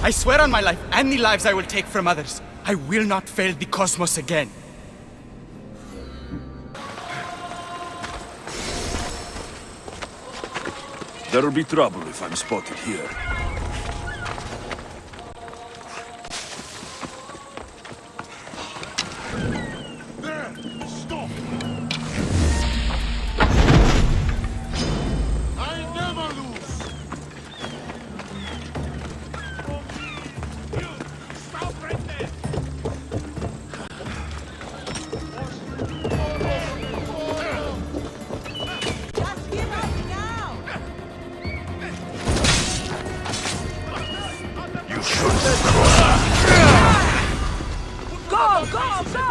I swear on my life and the lives I will take from others, I will not fail the cosmos again. There'll be trouble if I'm spotted here. There! Stop! I never lose! You! Stop right there! Just give up now! You should Go, go, go!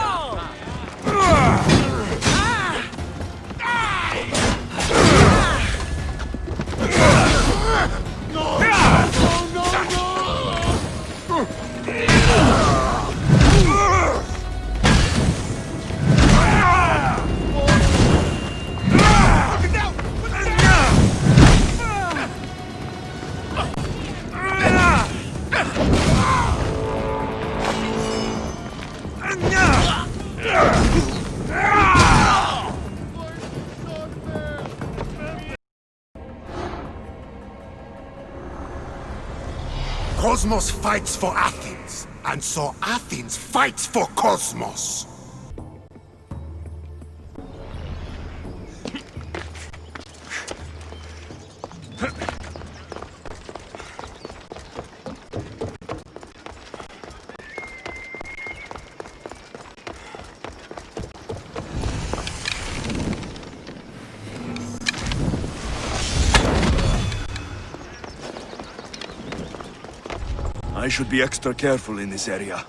Cosmos fights for Athens, and so Athens fights for Cosmos. I should be extra careful in this area.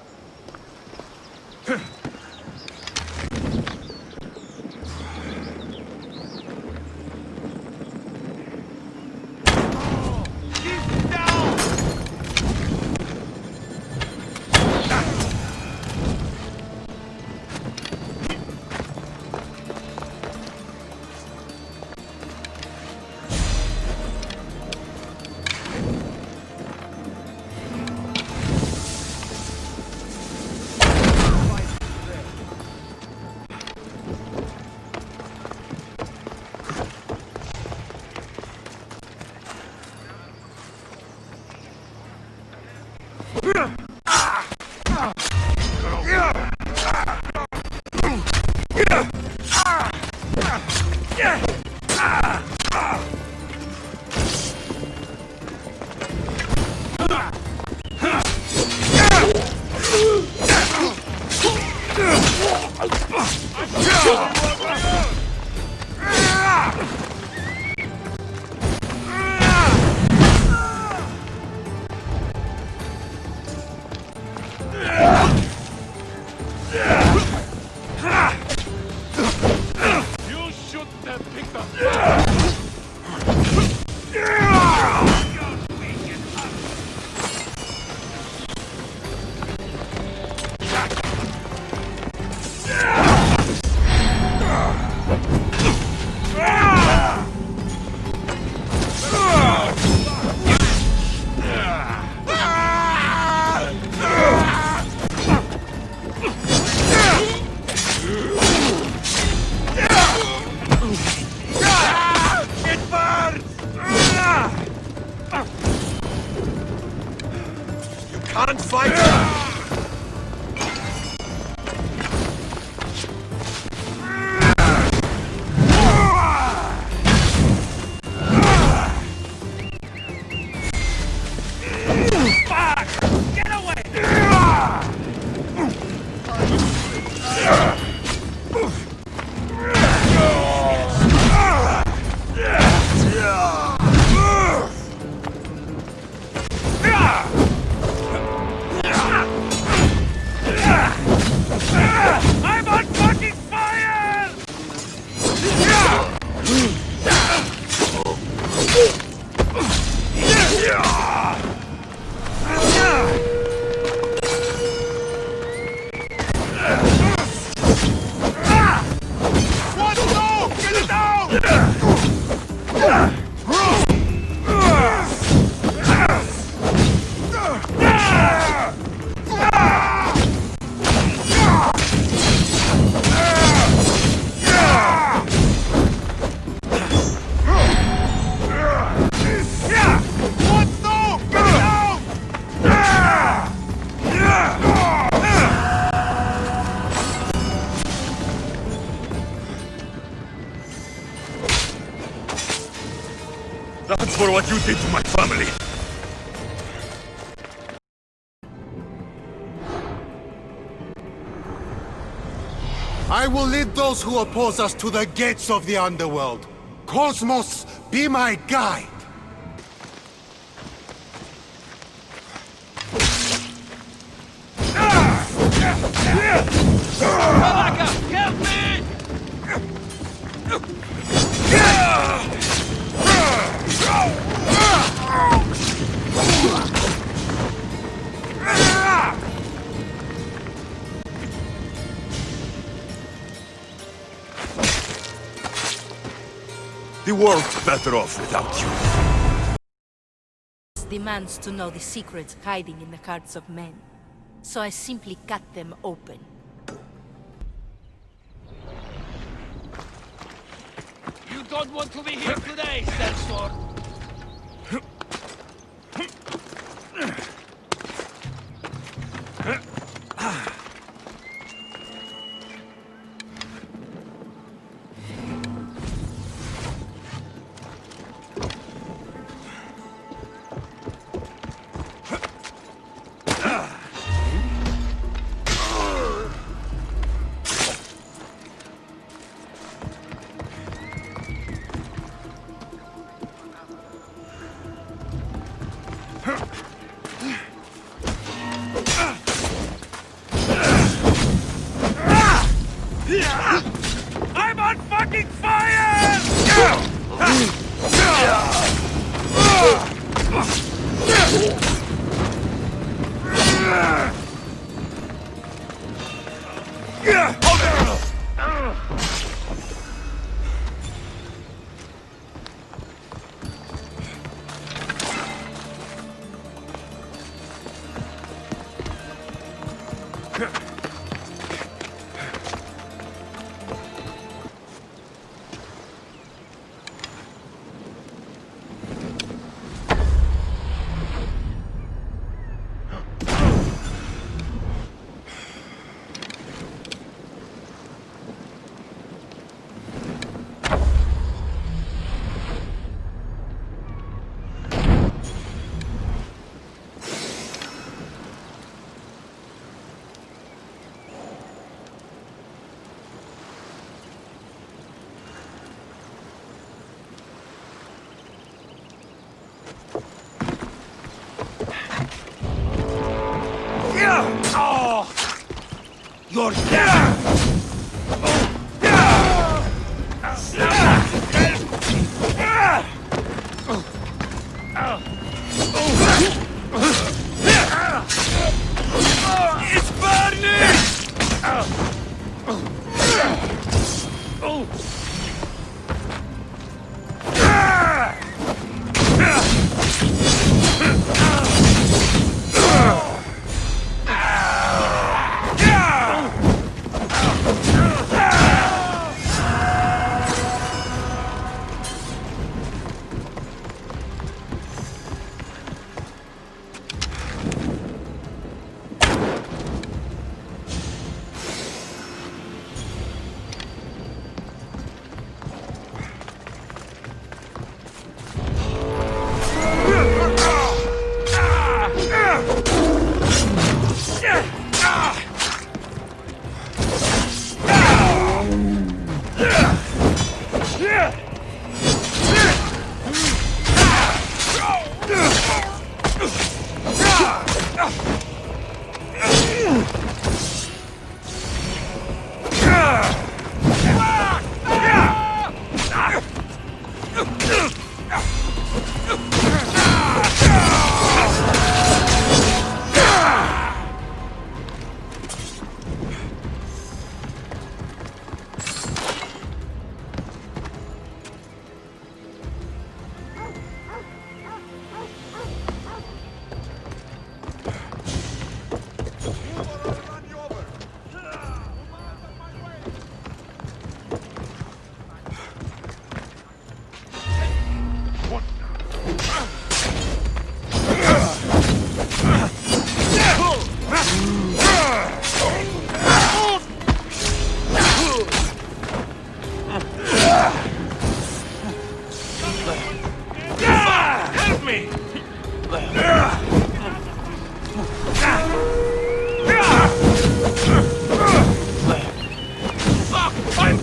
You shouldn't have picked up. Not for what you did to my family. I will lead those who oppose us to the gates of the underworld. Cosmos, be my guide! Malaka, help me! The world's better off without you. Demands to know the secrets hiding in the hearts of men. So I simply cut them open. You don't want to be here today, Censor! I'm on fucking fire! You're dead! It's burning!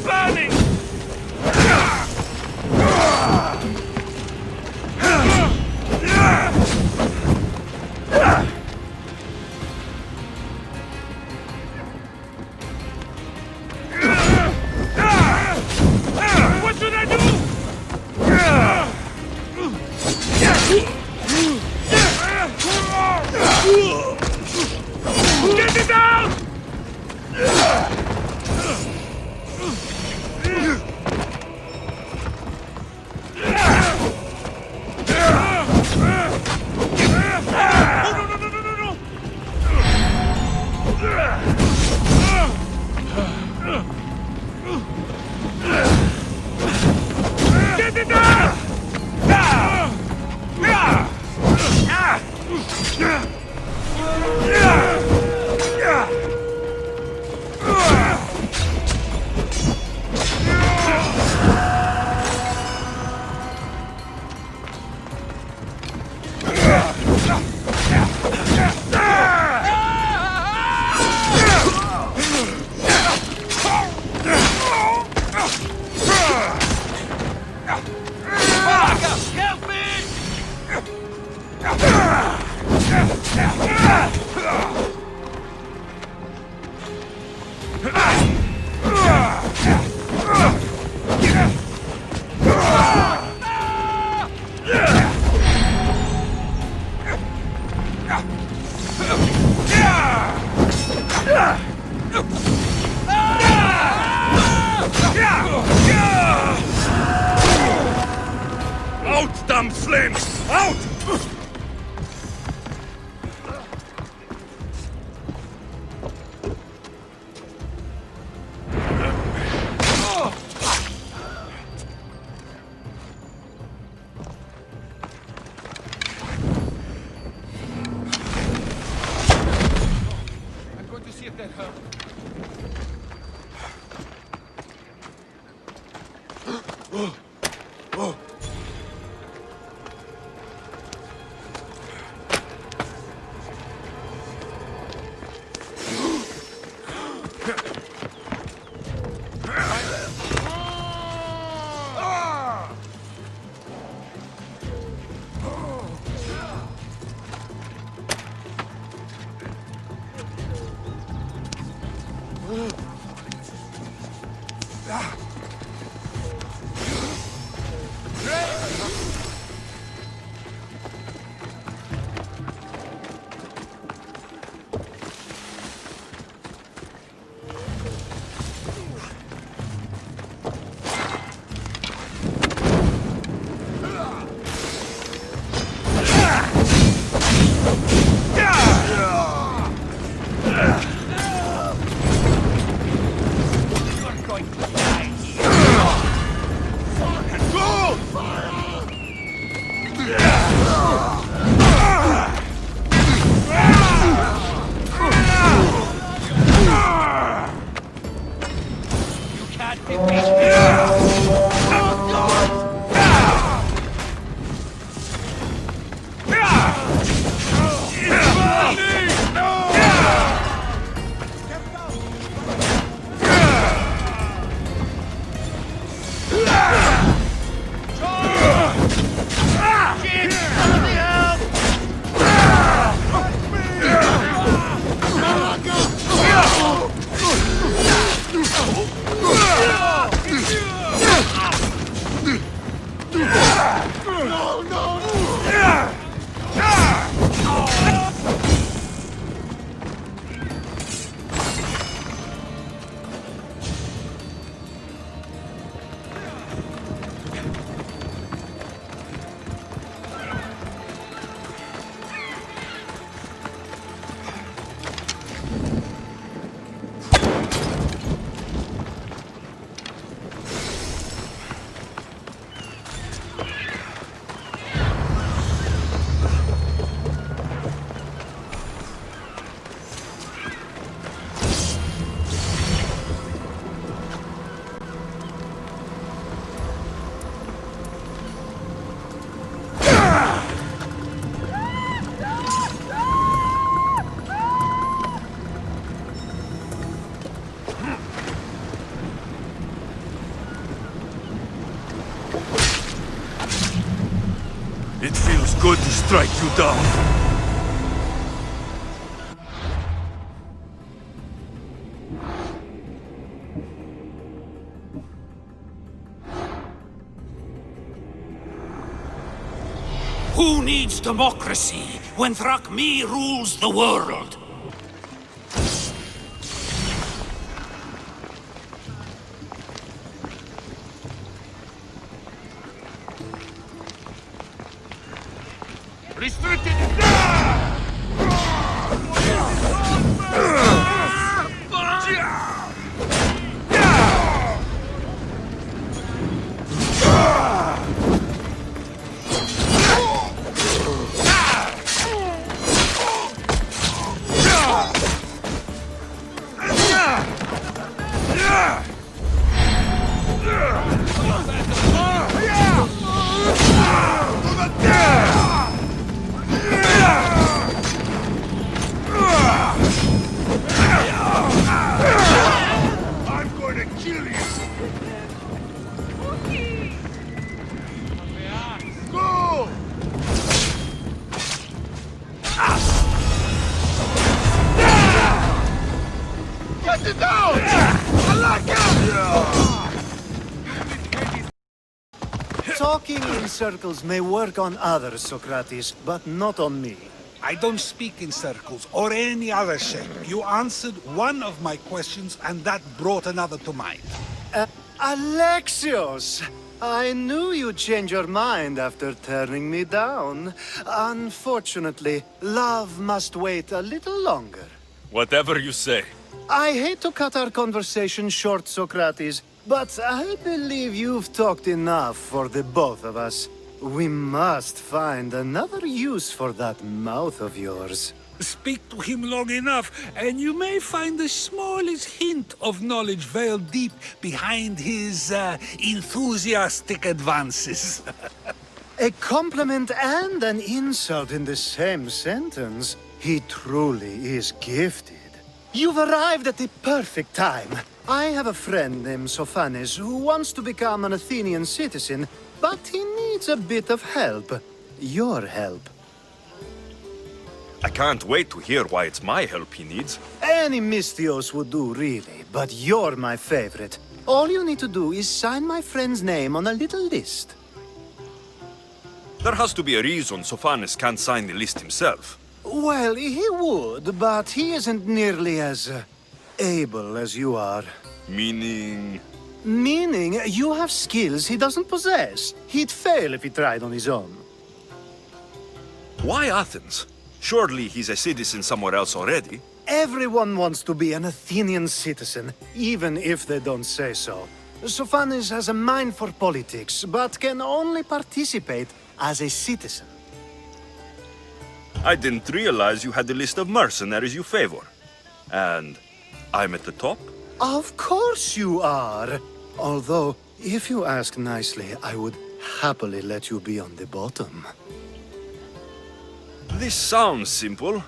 burning! What should I do? Get it down! Get it down! Help me! Out, damn flames! Out! I'm going to see if that helps. It feels good to strike you down. Who needs democracy when Thrakmi rules the world? Restricted! Talking in circles may work on others, Socrates, but not on me. I don't speak in circles or any other shape. You answered one of my questions, and that brought another to mind. Alexios! I knew you'd change your mind after turning me down. Unfortunately, love must wait a little longer. Whatever you say. I hate to cut our conversation short, Socrates, but I believe you've talked enough for the both of us. We must find another use for that mouth of yours. Speak to him long enough, and you may find the smallest hint of knowledge veiled deep behind his enthusiastic advances. A compliment and an insult in the same sentence. He truly is gifted. You've arrived at the perfect time. I have a friend named Sophanes who wants to become an Athenian citizen, but he needs a bit of help. Your help. I can't wait to hear why it's my help he needs. Any Misthios would do, really, but you're my favorite. All you need to do is sign my friend's name on a little list. There has to be a reason Sophanes can't sign the list himself. Well, he would, but he isn't nearly as able as you are. Meaning... Meaning, you have skills he doesn't possess. He'd fail if he tried on his own. Why Athens? Surely he's a citizen somewhere else already. Everyone wants to be an Athenian citizen, even if they don't say so. Sophanes has a mind for politics, but can only participate as a citizen. I didn't realize you had the list of mercenaries you favor. And I'm at the top? Of course you are! Although, if you ask nicely, I would happily let you be on the bottom. This sounds simple.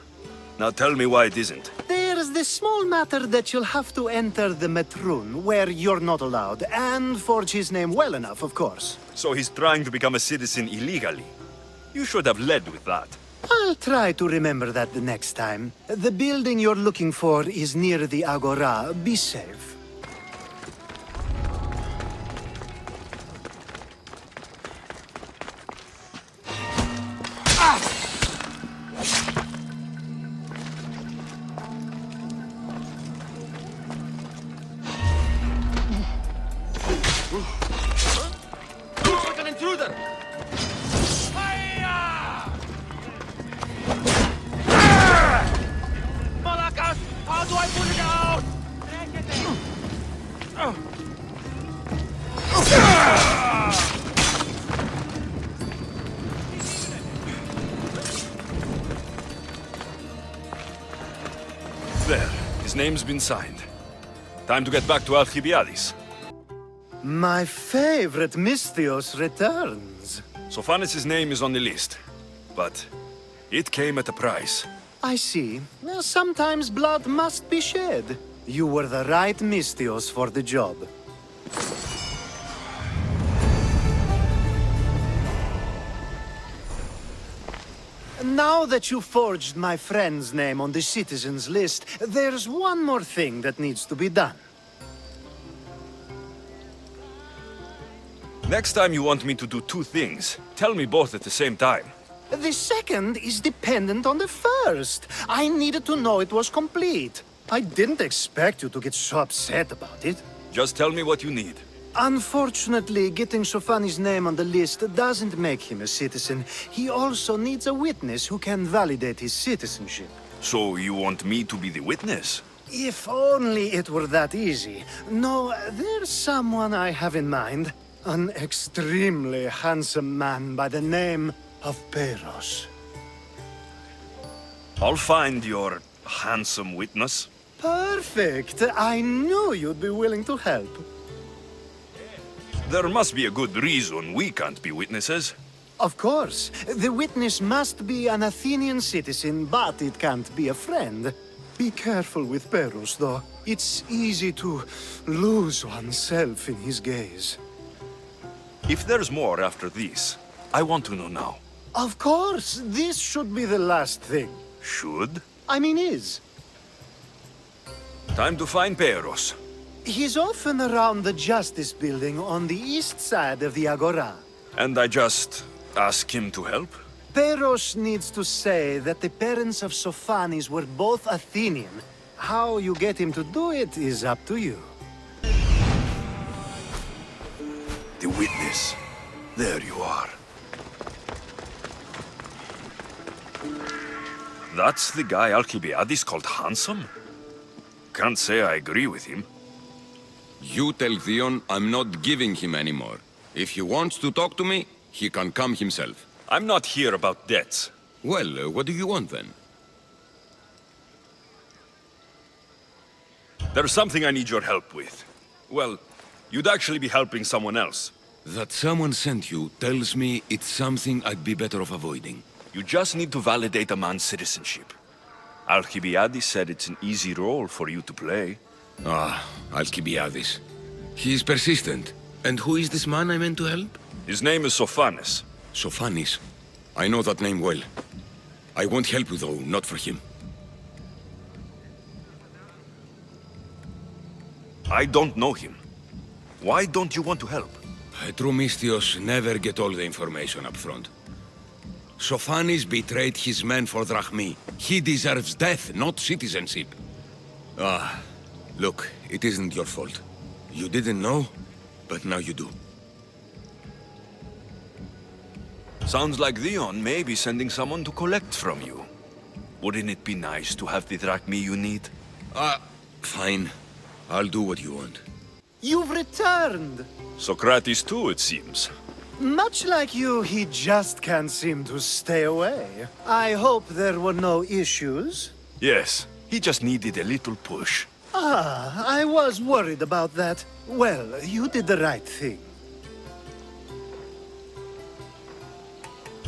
Now tell me why it isn't. There's the small matter that you'll have to enter the Metroon, where you're not allowed, and forge his name well enough, of course. So he's trying to become a citizen illegally. You should have led with that. I'll try to remember that the next time. The building you're looking for is near the Agora. Be safe. Looks like an intruder! Malakas! How do I put it out? There. His name's been signed. Time to get back to Alcibiades. My favorite Misthios returns. Sophanes' name is on the list. But it came at a price. I see. Sometimes blood must be shed. You were the right Misthios for the job. Now that you forged my friend's name on the citizens list, there's one more thing that needs to be done. Next time you want me to do two things, tell me both at the same time. The second is dependent on the first. I needed to know it was complete. I didn't expect you to get so upset about it. Just tell me what you need. Unfortunately, getting Sofani's name on the list doesn't make him a citizen. He also needs a witness who can validate his citizenship. So you want me to be the witness? If only it were that easy. No, there's someone I have in mind. An extremely handsome man by the name of Peros. I'll find your handsome witness. Perfect! I knew you'd be willing to help. There must be a good reason we can't be witnesses. Of course. The witness must be an Athenian citizen, but it can't be a friend. Be careful with Peros, though. It's easy to lose oneself in his gaze. If there's more after this, I want to know now. Of course! This should be the last thing. Should? I mean, is. Time to find Peros. He's often around the Justice Building on the east side of the Agora. And I just ask him to help? Peros needs to say that the parents of Sophanes were both Athenian. How you get him to do it is up to you. The witness. There you are. That's the guy Alcibiades called handsome? Can't say I agree with him. You tell Theon I'm not giving him anymore. If he wants to talk to me, he can come himself. I'm not here about debts. Well, what do you want then? There's something I need your help with. Well, you'd actually be helping someone else. That someone sent you tells me it's something I'd be better off avoiding. You just need to validate a man's citizenship. Alcibiades said it's an easy role for you to play. Ah, Alcibiades. He's persistent. And who is this man I meant to help? His name is Sophanes. Sophanes. I know that name well. I won't help you though, not for him. I don't know him. Why don't you want to help? True Mystios never get all the information up front. Sophanes betrayed his men for Drachmi. He deserves death, not citizenship. Ah, look, it isn't your fault. You didn't know, but now you do. Sounds like Theon may be sending someone to collect from you. Wouldn't it be nice to have the drachmi you need? Fine. I'll do what you want. You've returned! Socrates too, it seems. Much like you, he just can't seem to stay away. I hope there were no issues. Yes, he just needed a little push. Ah, I was worried about that. Well, you did the right thing.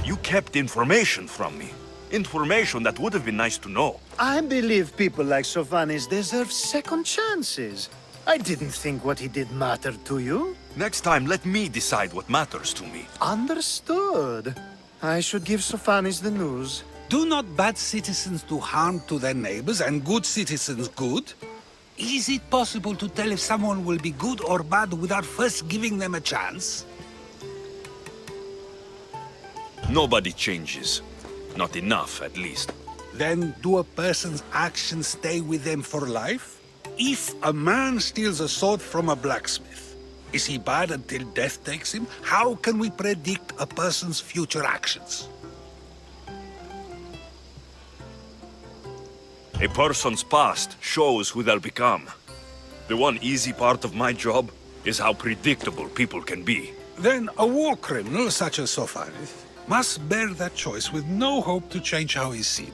You kept information from me. Information that would have been nice to know. I believe people like Sophanes deserve second chances. I didn't think what he did mattered to you. Next time, let me decide what matters to me. Understood. I should give Sophanes the news. Do not bad citizens do harm to their neighbors and good citizens good? Is it possible to tell if someone will be good or bad without first giving them a chance? Nobody changes. Not enough, at least. Then do a person's actions stay with them for life? If a man steals a sword from a blacksmith, is he bad until death takes him? How can we predict a person's future actions? A person's past shows who they'll become. The one easy part of my job is how predictable people can be. Then a war criminal such as Sophanes must bear that choice with no hope to change how he's seen.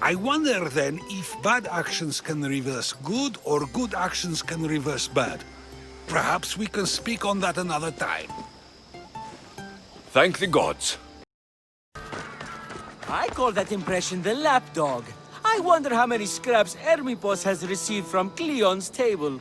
I wonder then if bad actions can reverse good or good actions can reverse bad. Perhaps we can speak on that another time. Thank the gods. I call that impression the lapdog. I wonder how many scraps Hermippos has received from Cleon's table.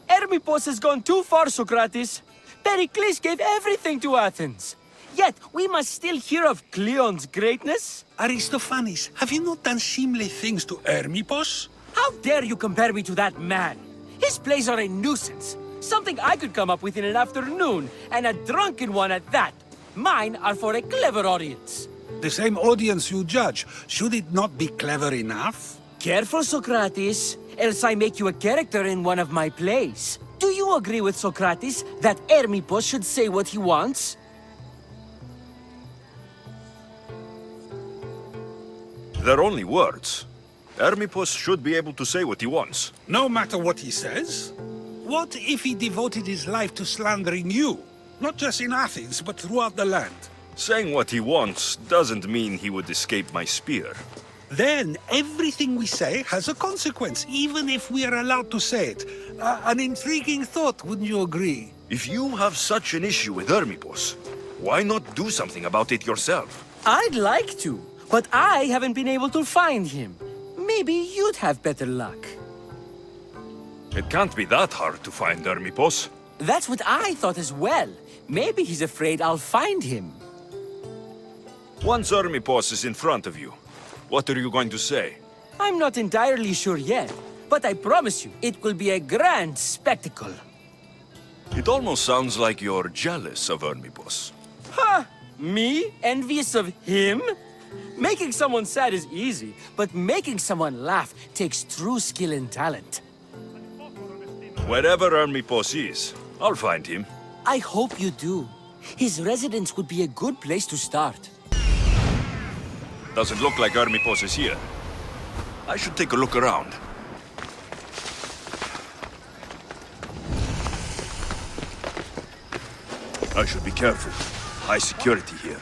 Hermippos has gone too far, Socrates. Pericles gave everything to Athens. Yet, we must still hear of Cleon's greatness. Aristophanes, have you not done seemly things to Hermippos? How dare you compare me to that man? His plays are a nuisance. Something I could come up with in an afternoon, and a drunken one at that. Mine are for a clever audience. The same audience you judge, should it not be clever enough? Careful, Socrates, else I make you a character in one of my plays. Do you agree with Socrates that Hermippos should say what he wants? They're only words. Hermippos should be able to say what he wants. No matter what he says? What if he devoted his life to slandering you? Not just in Athens, but throughout the land. Saying what he wants doesn't mean he would escape my spear. Then everything we say has a consequence, even if we are allowed to say it. An intriguing thought, wouldn't you agree? If you have such an issue with Hermippos, why not do something about it yourself? I'd like to, but I haven't been able to find him. Maybe you'd have better luck. It can't be that hard to find Hermippos. That's what I thought as well. Maybe he's afraid I'll find him. Once Hermippos is in front of you, what are you going to say? I'm not entirely sure yet, but I promise you, it will be a grand spectacle. It almost sounds like you're jealous of Hermippos. Ha! Me? Envious of him? Making someone sad is easy, but making someone laugh takes true skill and talent. Wherever Hermippos is, I'll find him. I hope you do. His residence would be a good place to start. Doesn't look like Hermippos is here. I should take a look around. I should be careful. High security here.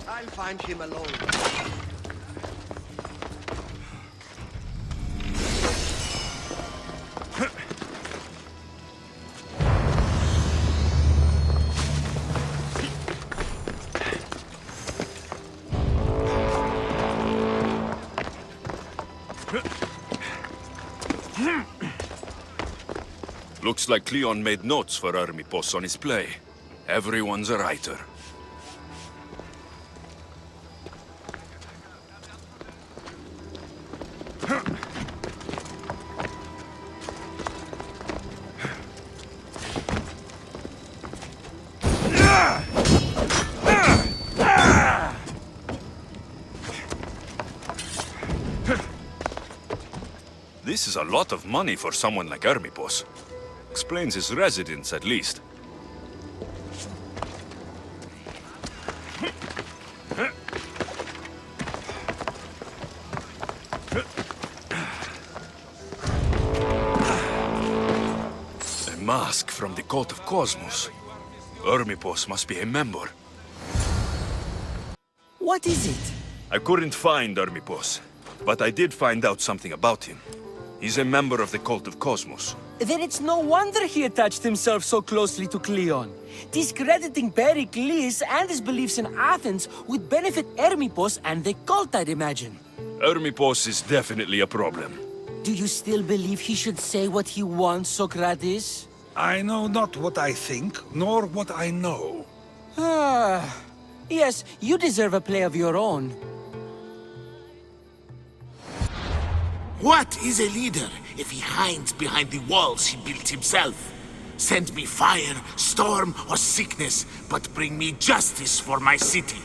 I'll find him alone. Looks like Cleon made notes for Hermippos on his play. Everyone's a writer. This is a lot of money for someone like Hermippos. Explains his residence, at least. A mask from the Cult of Cosmos. Hermippos must be a member. What is it? I couldn't find Hermippos, but I did find out something about him. He's a member of the Cult of Cosmos. Then it's no wonder he attached himself so closely to Cleon. Discrediting Pericles and his beliefs in Athens would benefit Hermippos and the cult, I'd imagine. Hermippos is definitely a problem. Do you still believe he should say what he wants, Socrates? I know not what I think, nor what I know. Yes, you deserve a play of your own. What is a leader if he hides behind the walls he built himself? Send me fire, storm, or sickness, but bring me justice for my city.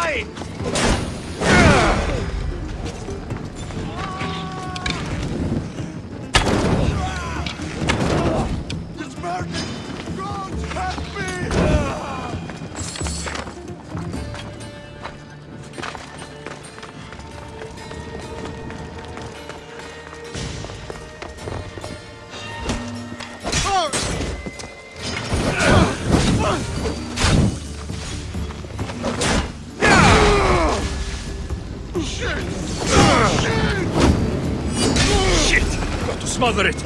mine! It's burning! God, help me! Shit! Got to smother it!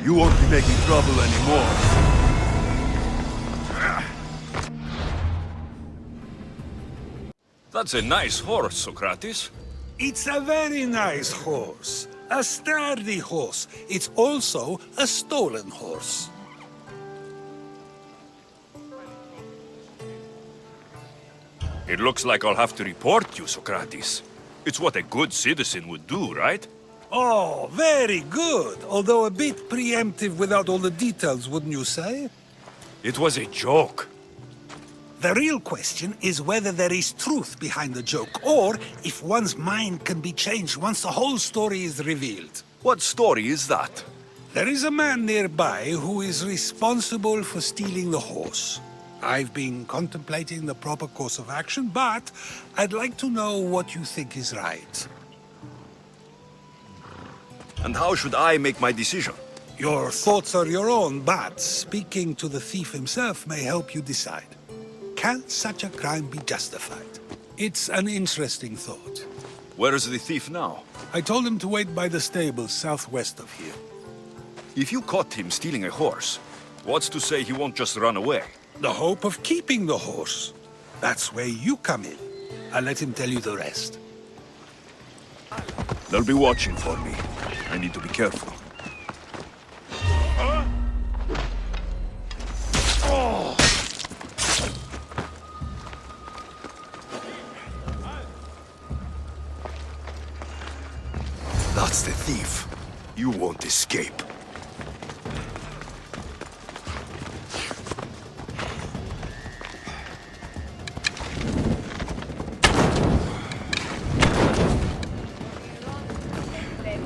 You won't be making trouble anymore. That's a nice horse, Socrates. It's a very nice horse. A sturdy horse. It's also a stolen horse. It looks like I'll have to report you, Socrates. It's what a good citizen would do, right? Oh, very good. Although a bit preemptive without all the details, wouldn't you say? It was a joke. The real question is whether there is truth behind the joke, or if one's mind can be changed once the whole story is revealed. What story is that? There is a man nearby who is responsible for stealing the horse. I've been contemplating the proper course of action, but I'd like to know what you think is right. And how should I make my decision? Your thoughts are your own, but speaking to the thief himself may help you decide. Can such a crime be justified? It's an interesting thought. Where is the thief now? I told him to wait by the stables southwest of here. If you caught him stealing a horse, what's to say he won't just run away? The hope of keeping the horse. That's where you come in. I'll let him tell you the rest. They'll be watching for me. I need to be careful. That's the thief. You won't escape.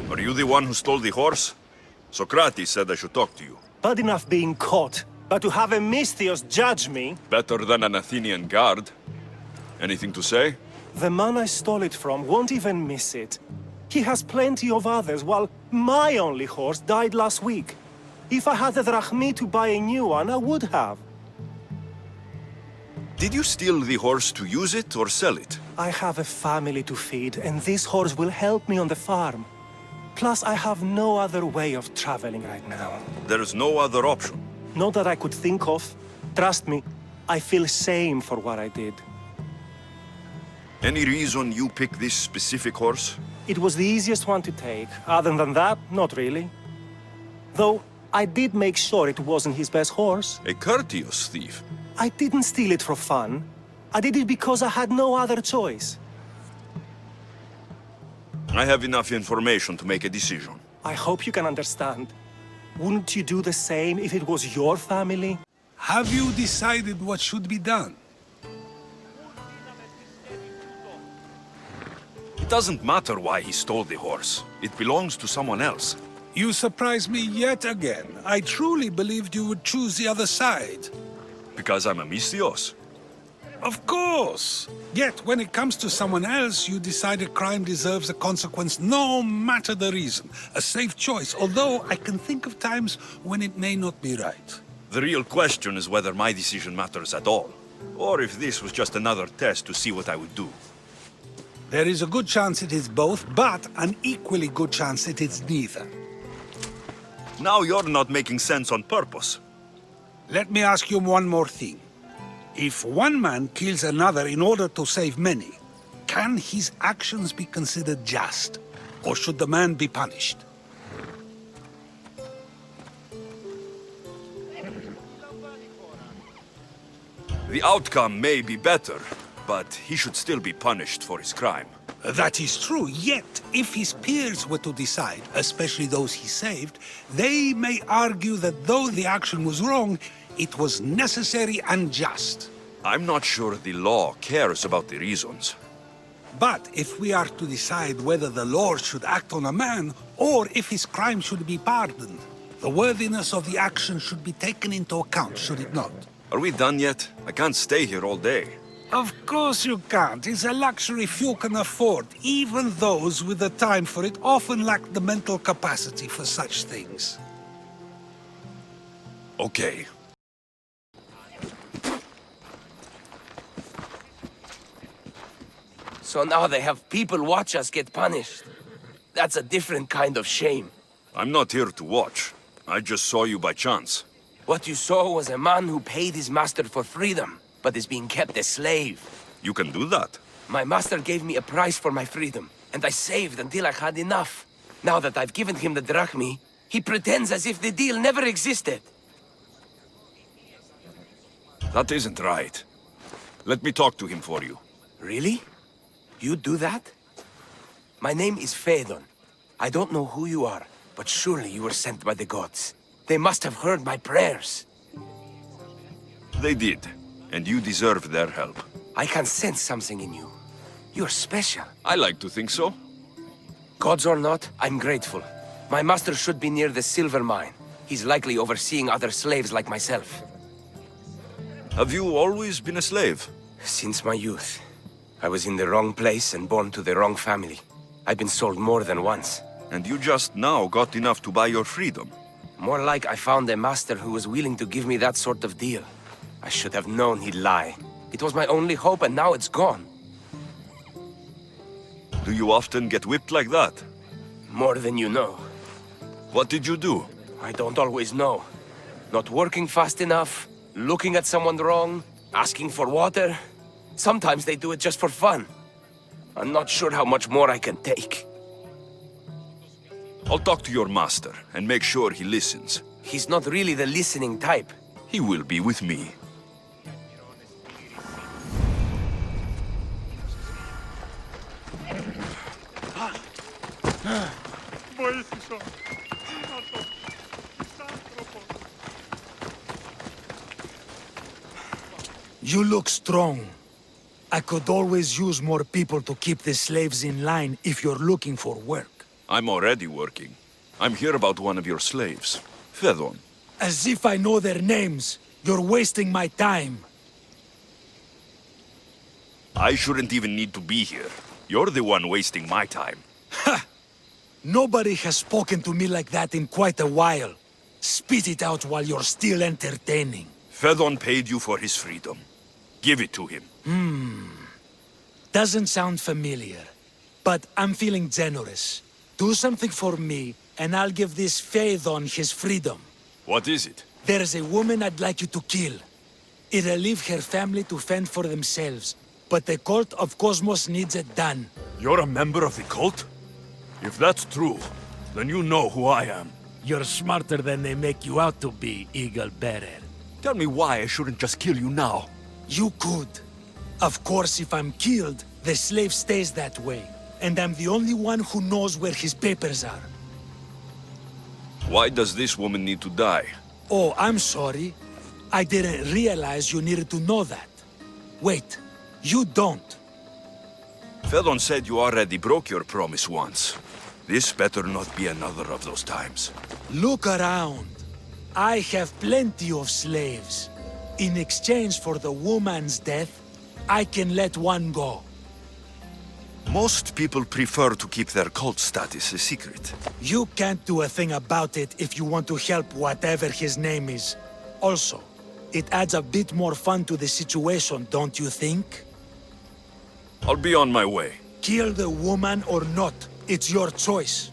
Are you the one who stole the horse? Socrates said I should talk to you. Bad enough being caught, but to have a Misthios judge me... Better than an Athenian guard. Anything to say? The man I stole it from won't even miss it. He has plenty of others, while my only horse died last week. If I had the drachmi to buy a new one, I would have. Did you steal the horse to use it or sell it? I have a family to feed, and this horse will help me on the farm. Plus, I have no other way of traveling right now. There's no other option. Not that I could think of. Trust me, I feel shame for what I did. Any reason you picked this specific horse? It was the easiest one to take. Other than that, not really. Though, I did make sure it wasn't his best horse. A courteous thief. I didn't steal it for fun. I did it because I had no other choice. I have enough information to make a decision. I hope you can understand. Wouldn't you do the same if it was your family? Have you decided what should be done? It doesn't matter why he stole the horse. It belongs to someone else. You surprise me yet again. I truly believed you would choose the other side. Because I'm a Misthios. Of course! Yet, when it comes to someone else, you decide a crime deserves a consequence no matter the reason. A safe choice, although I can think of times when it may not be right. The real question is whether my decision matters at all. Or if this was just another test to see what I would do. There is a good chance it is both, but an equally good chance it is neither. Now you're not making sense on purpose. Let me ask you one more thing. If one man kills another in order to save many, can his actions be considered just? Or should the man be punished? The outcome may be better, but he should still be punished for his crime. That is true, yet if his peers were to decide, especially those he saved, they may argue that though the action was wrong, it was necessary and just. I'm not sure the law cares about the reasons. But if we are to decide whether the law should act on a man, or if his crime should be pardoned, the worthiness of the action should be taken into account, should it not? Are we done yet? I can't stay here all day. Of course you can't. It's a luxury few can afford. Even those with the time for it often lack the mental capacity for such things. Okay. So now they have people watch us get punished. That's a different kind of shame. I'm not here to watch. I just saw you by chance. What you saw was a man who paid his master for freedom, but is being kept a slave. You can do that? My master gave me a price for my freedom, and I saved until I had enough. Now that I've given him the drachmi, he pretends as if the deal never existed. That isn't right. Let me talk to him for you. Really? You do that? My name is Phaedon. I don't know who you are, but surely you were sent by the gods. They must have heard my prayers. They did, and you deserve their help. I can sense something in you. You're special. I like to think so. Gods or not, I'm grateful. My master should be near the silver mine. He's likely overseeing other slaves like myself. Have you always been a slave? Since my youth. I was in the wrong place and born to the wrong family. I've been sold more than once. And you just now got enough to buy your freedom. More like I found a master who was willing to give me that sort of deal. I should have known he'd lie. It was my only hope, and now it's gone. Do you often get whipped like that? More than you know. What did you do? I don't always know. Not working fast enough, looking at someone wrong, asking for water. Sometimes they do it just for fun. I'm not sure how much more I can take. I'll talk to your master and make sure he listens. He's not really the listening type. He will be with me. You look strong. I could always use more people to keep the slaves in line if you're looking for work. I'm already working. I'm here about one of your slaves, Phaedon. As if I know their names. You're wasting my time. I shouldn't even need to be here. You're the one wasting my time. Ha! Nobody has spoken to me like that in quite a while. Spit it out while you're still entertaining. Phaedon paid you for his freedom. Give it to him. Doesn't sound familiar. But I'm feeling generous. Do something for me, and I'll give this Phaedon his freedom. What is it? There's a woman I'd like you to kill. It'll leave her family to fend for themselves. But the cult of Cosmos needs it done. You're a member of the cult? If that's true, then you know who I am. You're smarter than they make you out to be, Eagle Bearer. Tell me why I shouldn't just kill you now. You could. Of course, if I'm killed, the slave stays that way. and I'm the only one who knows where his papers are. Why does this woman need to die? Oh, I'm sorry. I didn't realize you needed to know that. Wait, you don't. Fedon said you already broke your promise once. This better not be another of those times. Look around. I have plenty of slaves. In exchange for the woman's death, I can let one go. Most people prefer to keep their cult status a secret. You can't do a thing about it if you want to help whatever his name is. Also, it adds a bit more fun to the situation, don't you think? I'll be on my way. Kill the woman or not, it's your choice.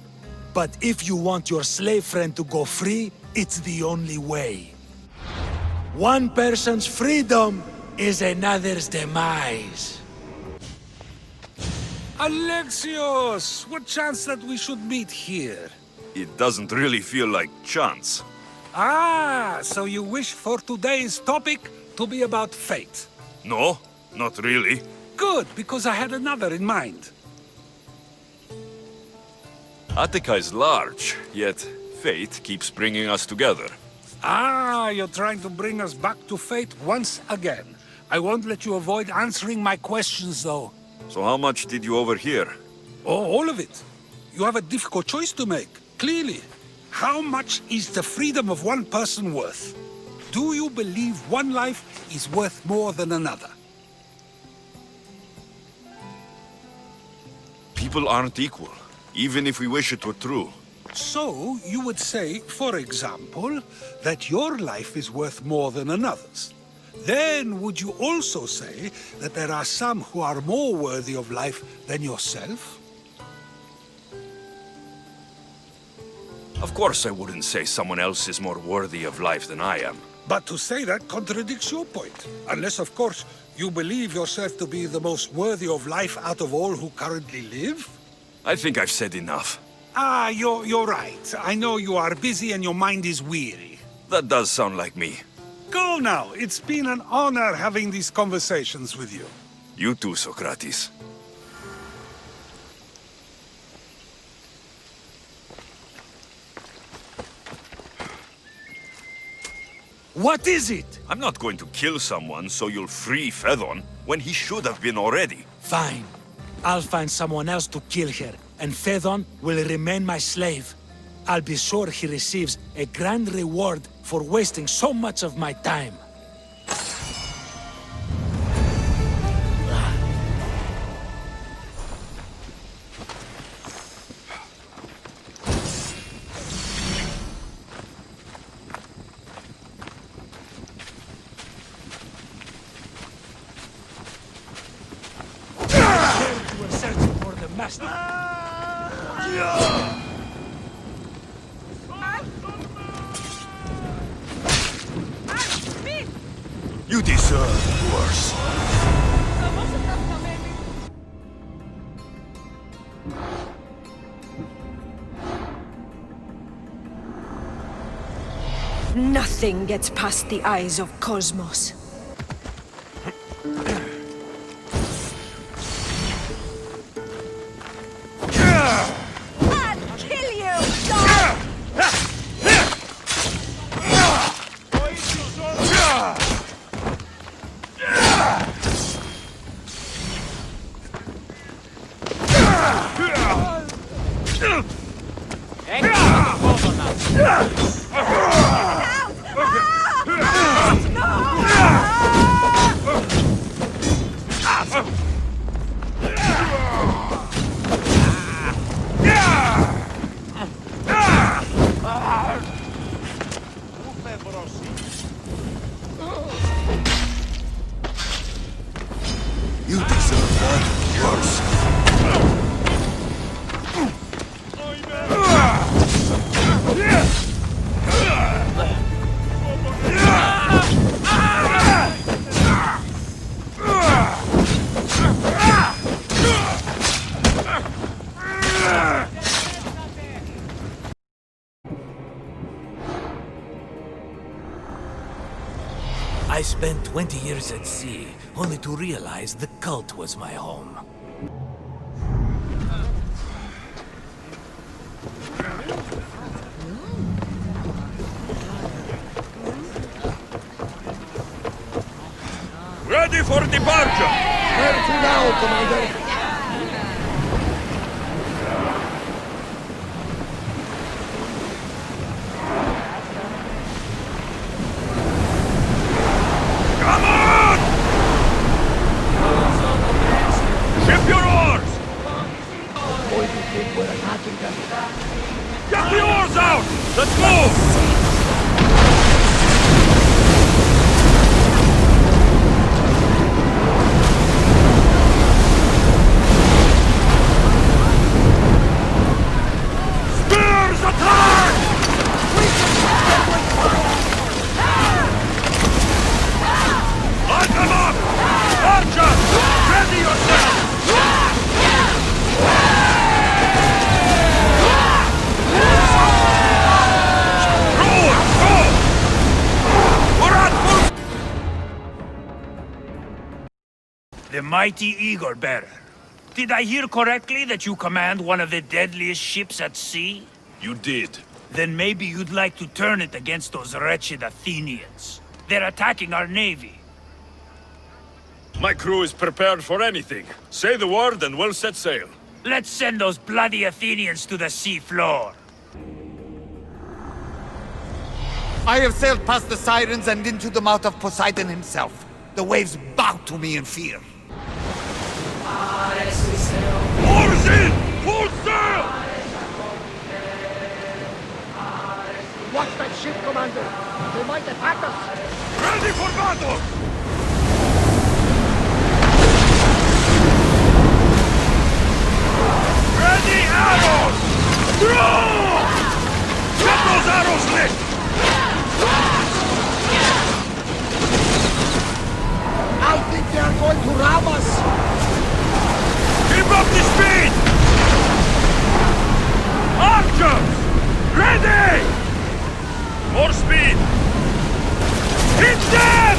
But if you want your slave friend to go free, it's the only way. One person's freedom is another's demise. Alexios! What chance that we should meet here? It doesn't really feel like chance. Ah, so you wish for today's topic to be about fate? No, not really. Good, because I had another in mind. Attica is large, yet fate keeps bringing us together. Ah, you're trying to bring us back to fate once again. I won't let you avoid answering my questions, though. So how much did you overhear? Oh, all of it. You have a difficult choice to make, clearly. How much is the freedom of one person worth? Do you believe one life is worth more than another? People aren't equal, even if we wish it were true. So, you would say, for example, that your life is worth more than another's. Then, would you also say that there are some who are more worthy of life than yourself? Of course I wouldn't say someone else is more worthy of life than I am. But to say that contradicts your point. Unless, of course, you believe yourself to be the most worthy of life out of all who currently live? I think I've said enough. Ah, you're right. I know you are busy and your mind is weary. That does sound like me. Go now. It's been an honor having these conversations with you. You too, Socrates. What is it? I'm not going to kill someone so you'll free Fedon when he should have been already. Fine. I'll find someone else to kill her, and Fedon will remain my slave. I'll be sure he receives a grand reward for wasting so much of my time. We're searching for the master. You deserve worse. Nothing gets past the eyes of Cosmos. I'll kill you, dog! You deserve that worse. I spent 20 years at sea, only to realize the cult was my home. Ready for departure! Where to now, Commander? Come on! Ship your oars! Get the oars out! Let's move! Spears attack! Line them up! Archer! Ready yourself! The mighty Eagle Bearer. Did I hear correctly that you command one of the deadliest ships at sea? You did. Then maybe you'd like to turn it against those wretched Athenians. They're attacking our navy. My crew is prepared for anything. Say the word and we'll set sail. Let's send those bloody Athenians to the sea floor. I have sailed past the sirens and into the mouth of Poseidon himself. The waves bow to me in fear. Oars in! Full sail! Watch that ship, Commander! They might attack us! Ready for battle! Ready arrows! Throw! Get those arrows lit! I think they're going to ram us! Keep up the speed! Archers! Ready! More speed! Hit them!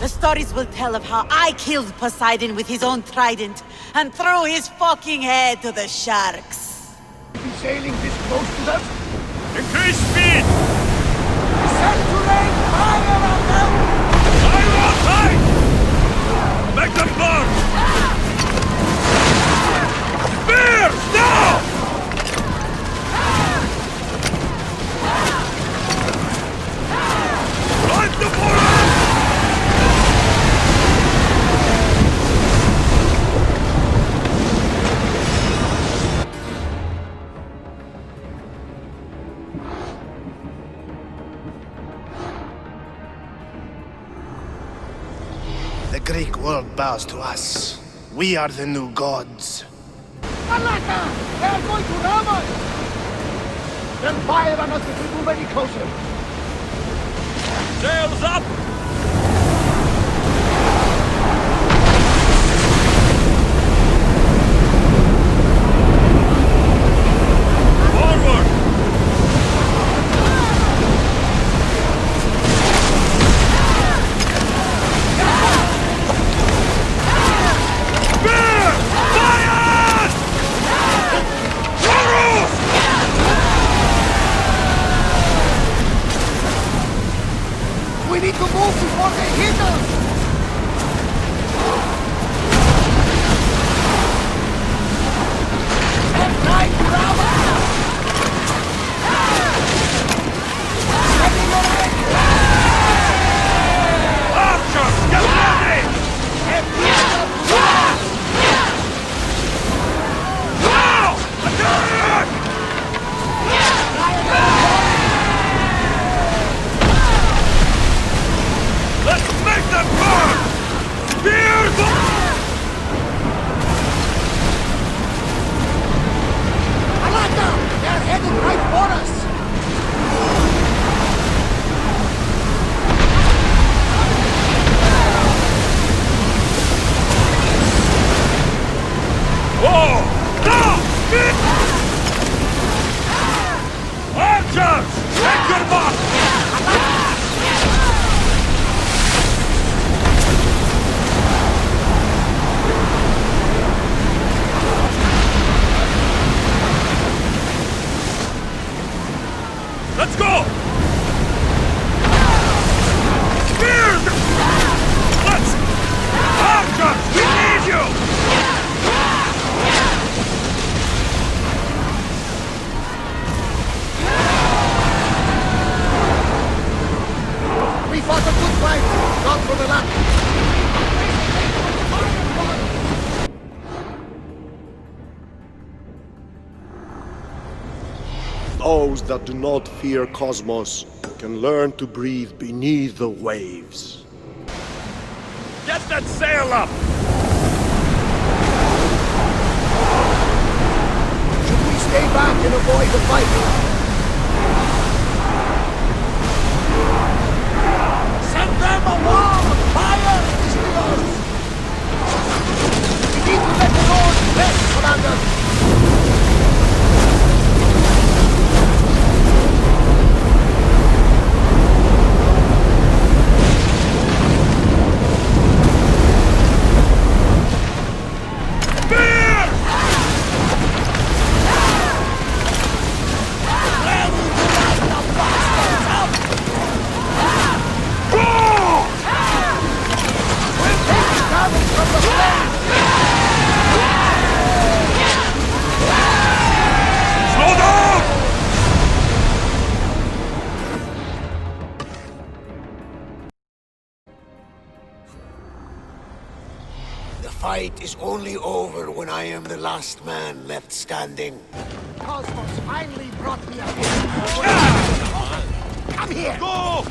The stories will tell of how I killed Poseidon with his own trident and threw his fucking head to the sharks. Be sailing this close to them? Increase speed! Set to rain fire on them! Fire on tight! Make them burn! Spears! Now! Light the fire! The Greek world bows to us. We are the new gods. Alaka! They are going to ram us! Then fire on us if we move any closer! Sails up! Forward! Spear! Fire! Arrows! We need to move before they hit us! They're trying to ram us! Ready your head! Archers, get ready! Now! Attack! Let's make them burn! Spears! Alaka! They're headed right for us! Whoa! Now! Speed! Archers! Take your mark! for the land! Those that do not fear Cosmos can learn to breathe beneath the waves. Get that sail up! Should we stay back and avoid the fight? Send them a wall of fire, Ishios! We need to let the Lord rest, Commander! The fight is only over when I am the last man left standing. Cosmos finally brought me a Come here! Go!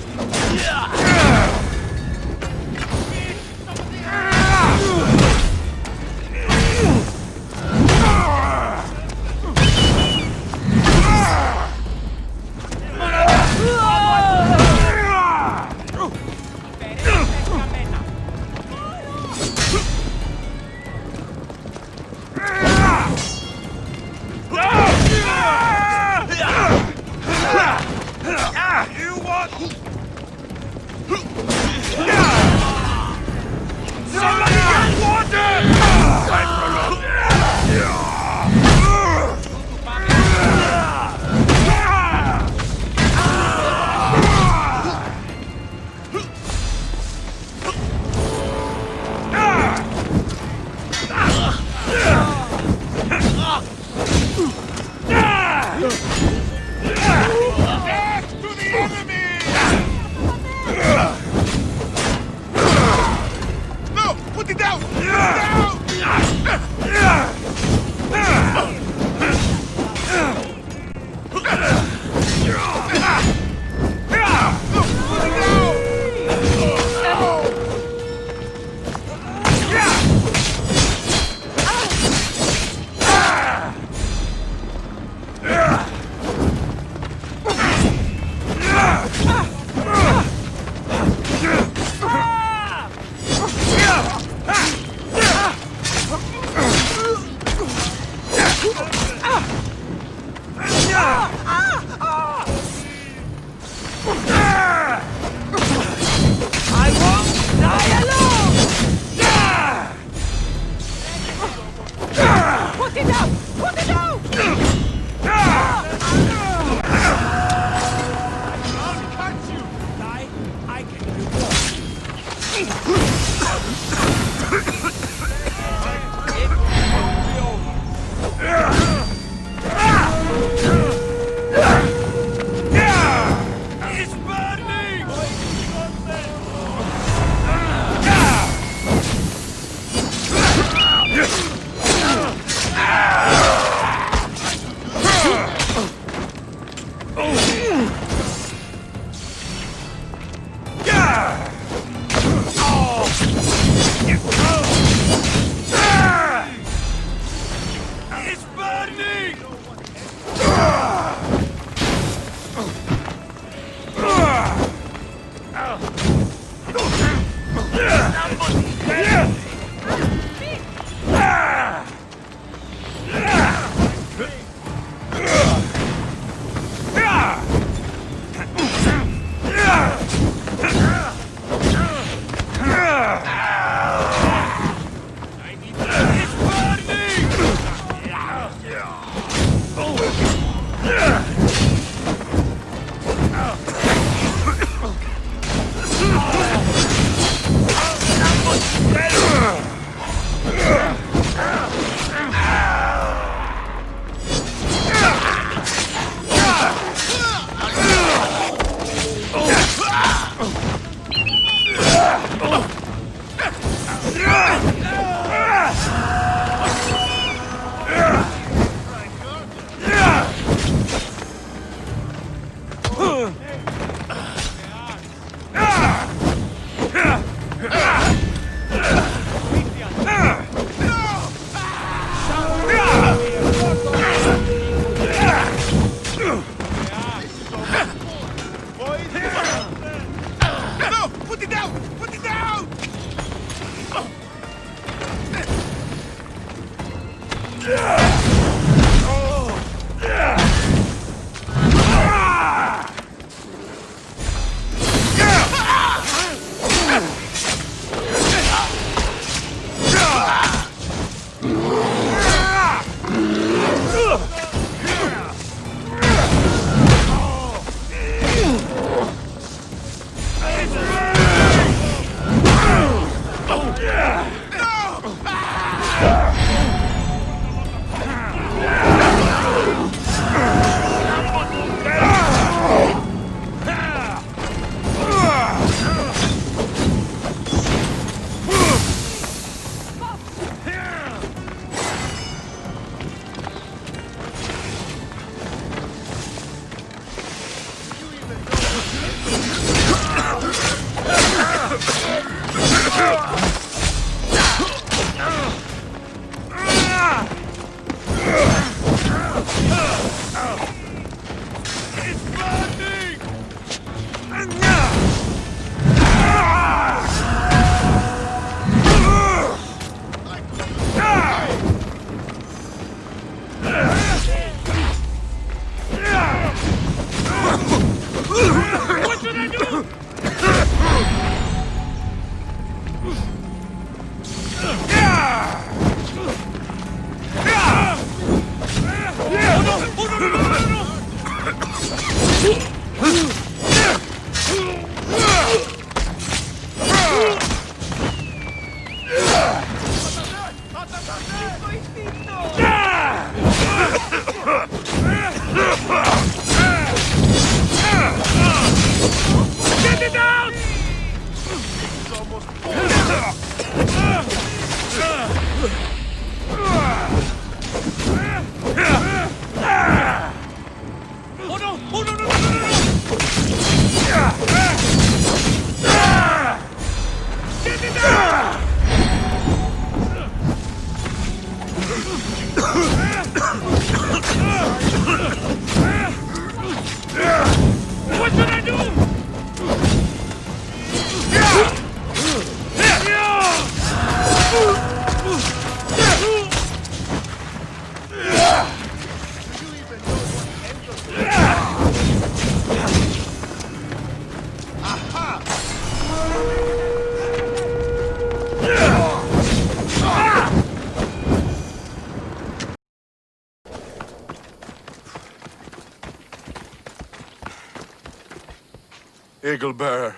Eaglebearer,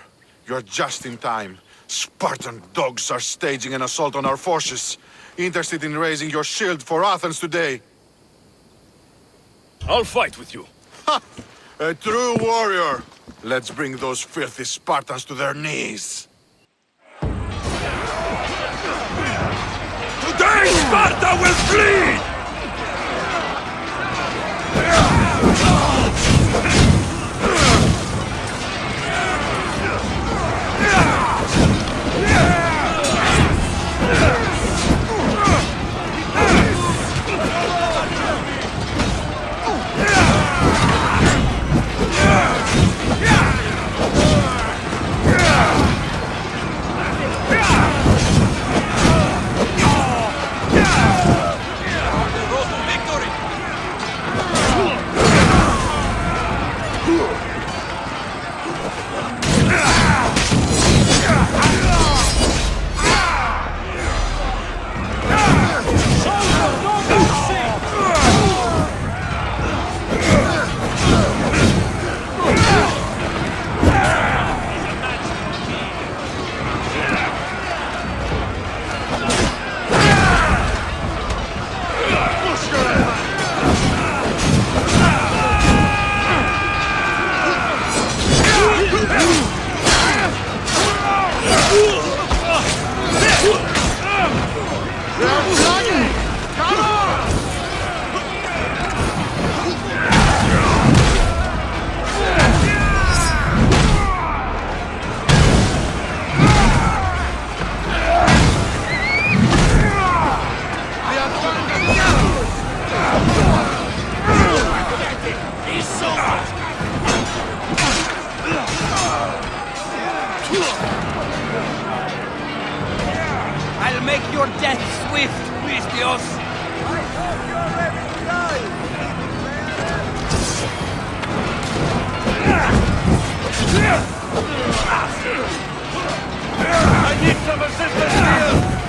you're just in time. Spartan dogs are staging an assault on our forces. Interested in raising your shield for Athens today? I'll fight with you. Ha! A true warrior! Let's bring those filthy Spartans to their knees. Today, Sparta will bleed! your death swift, Mistios! I hope you're ready to die! I need some assistance here!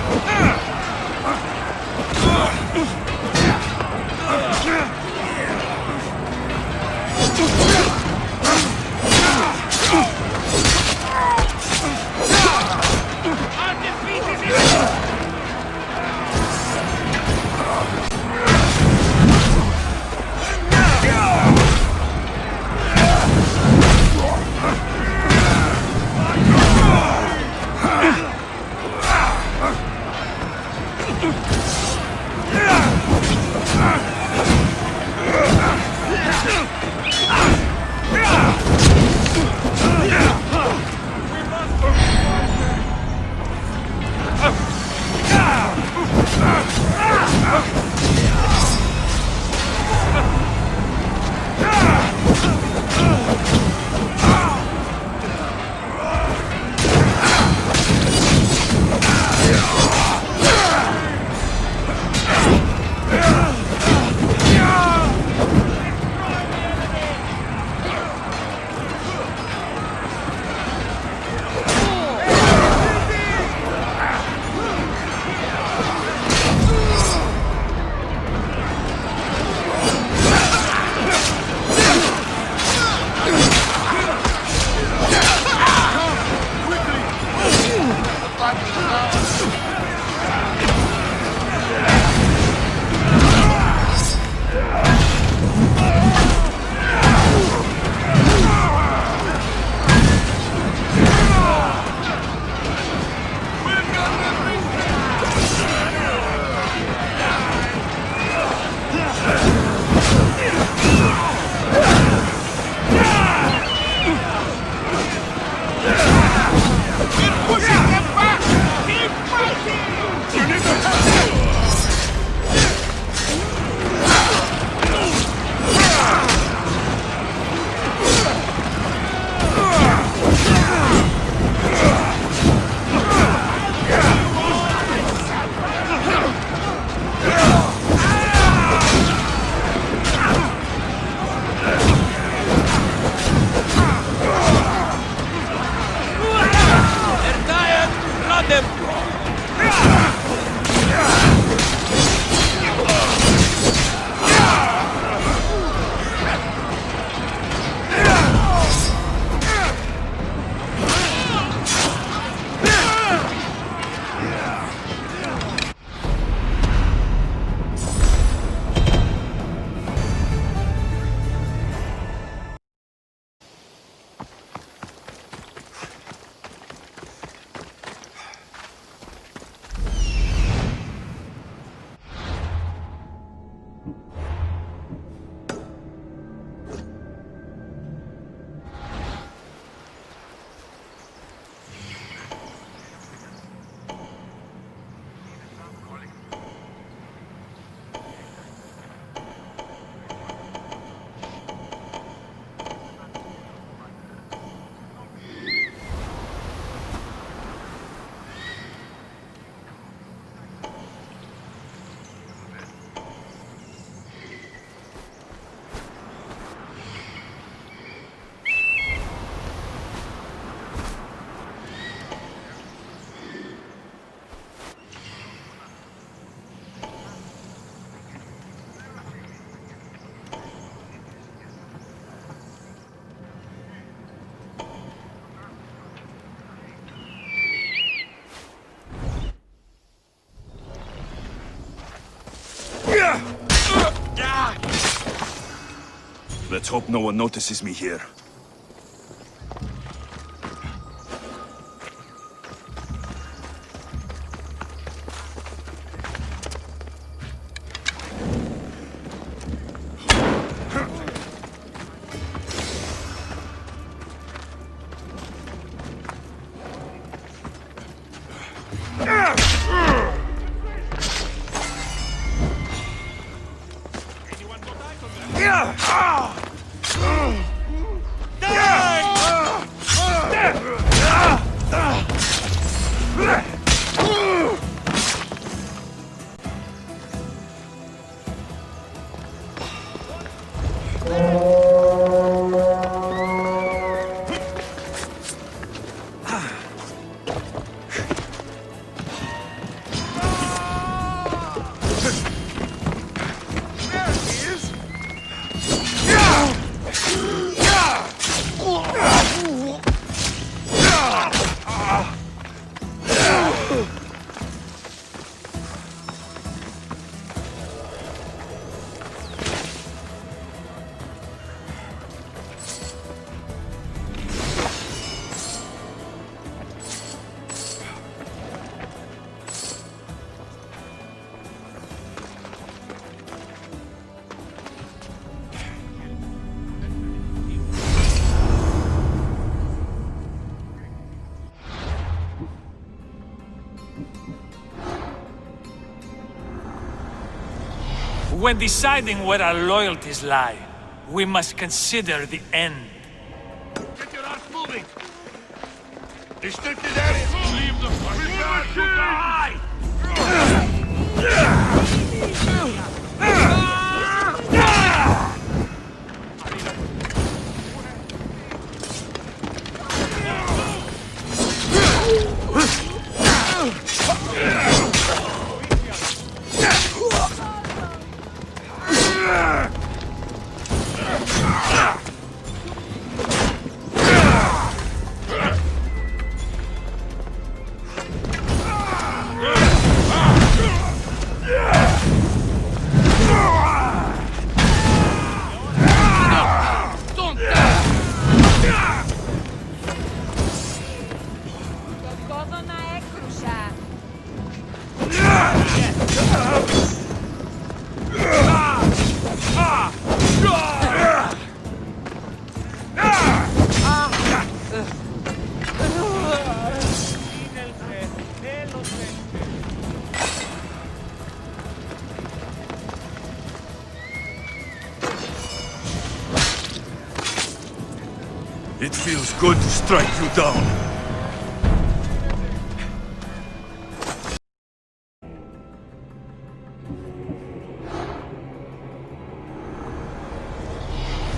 Let's hope no one notices me here. When deciding where our loyalties lie, we must consider the end. Get your ass moving! Restricted area! Leave the prepare to die! It feels good to strike you down.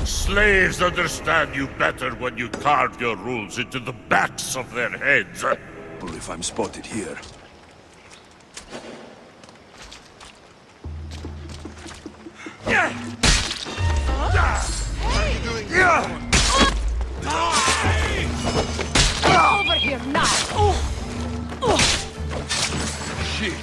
Slaves understand you better when you carve your rules into the backs of their heads. Well, if I'm spotted here. Over here now! Shit!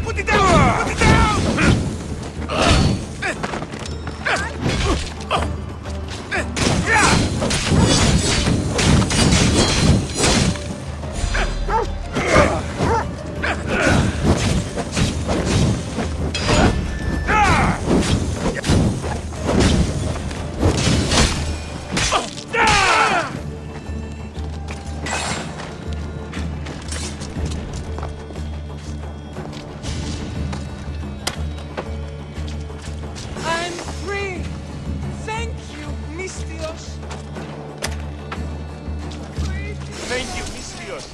Put it down! Put it down! I'm free! Thank you, Mistios! Thank you, Mistios.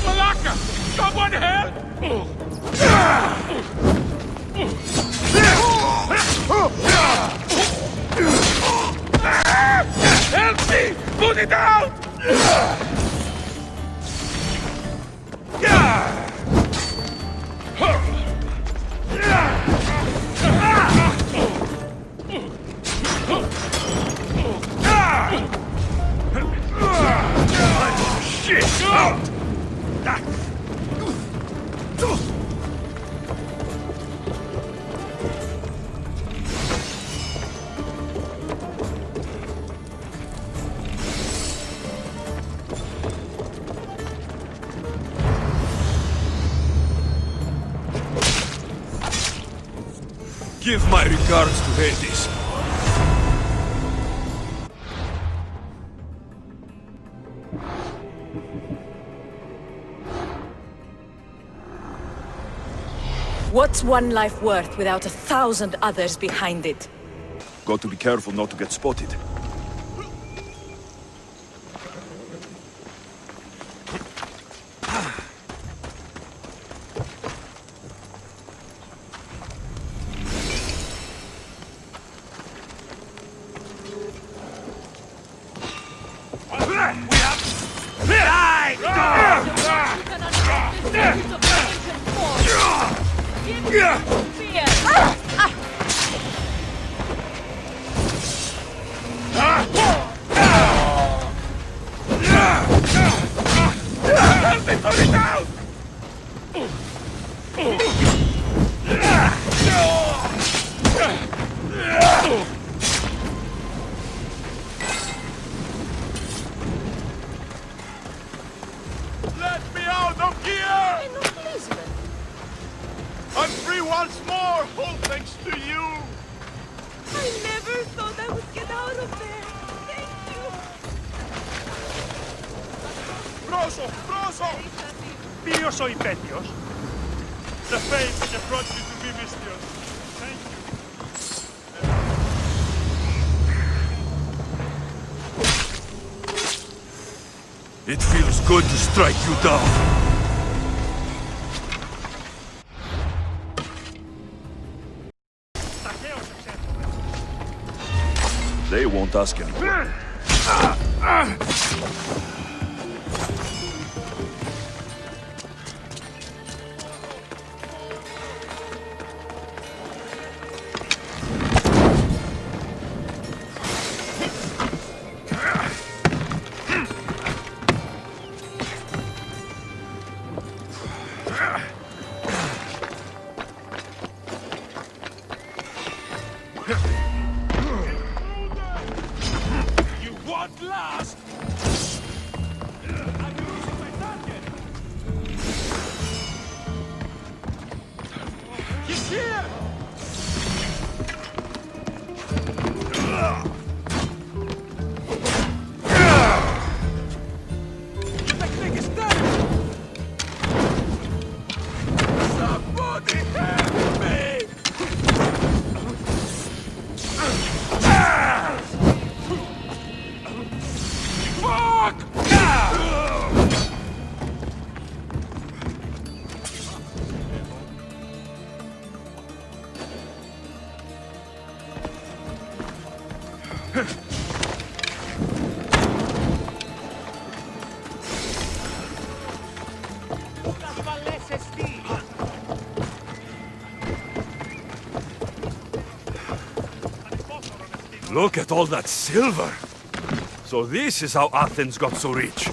Malaka! Someone help! Help me! Put it out! Shit! Give my regards to Hades. What's one life worth without 1,000 others behind it? Got to be careful not to get spotted. Let me out of here! I'm free once more, all thanks to you! I never thought I would get out of there. Thank you. Proso! Proso! Ποιος ο υπέτειος? The fate that brought you to be Mistios. Thank you. It feels good to strike you down. They won't ask anymore. You won't last! I'm losing my target! He's here! Your technique is done! Somebody help me! Fuck! Look at all that silver! So this is how Athens got so rich.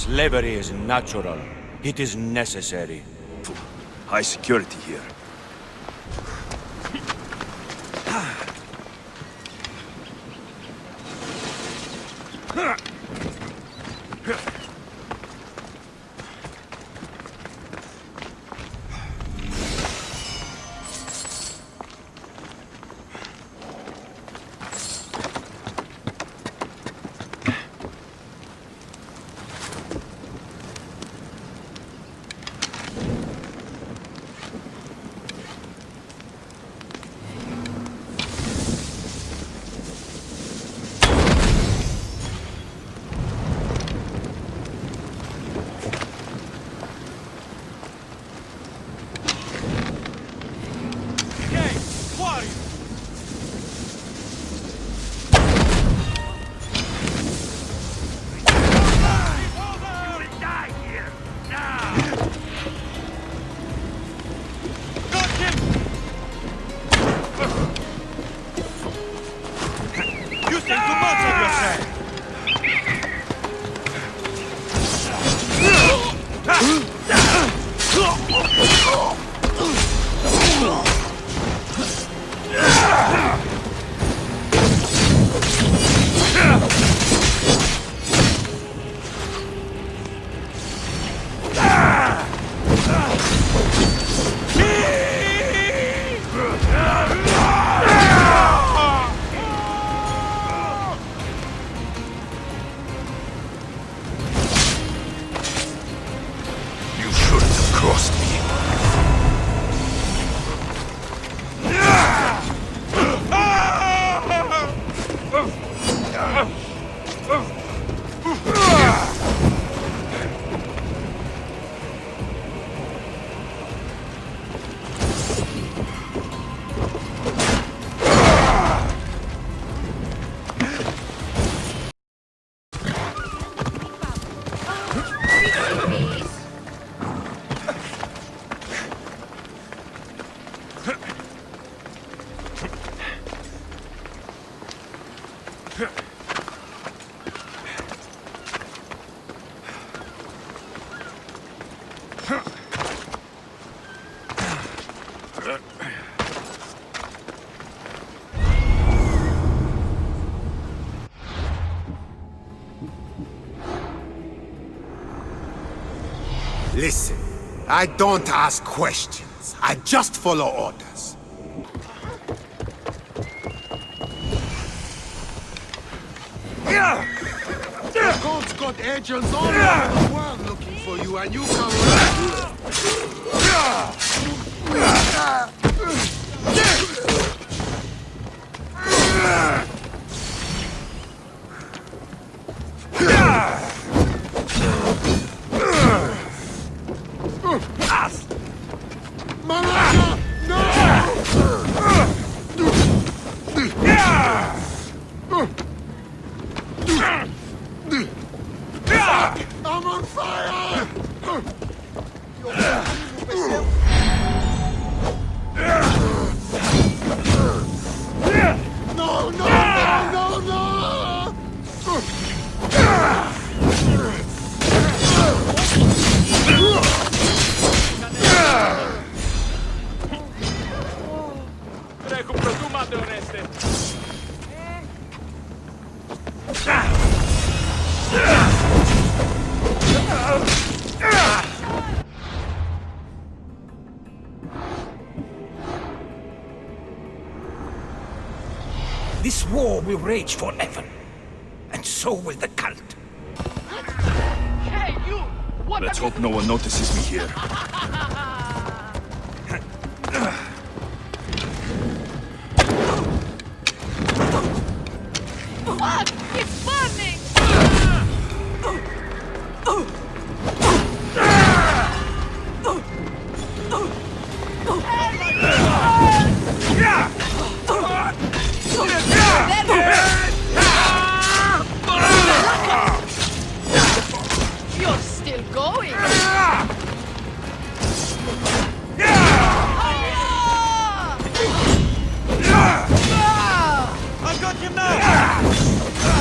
Slavery is natural. It is necessary. High security here. Listen, I don't ask questions. I just follow orders. The God's got agents all over the world looking for you, and you come around. I'm on fire! No, no, no, no, no! Recupero tu madre oneste. This war will rage forever, and so will the cult. Hey, you! What Let's hope no one notices me here. Fuck! It's burning! You're still going! I got him now!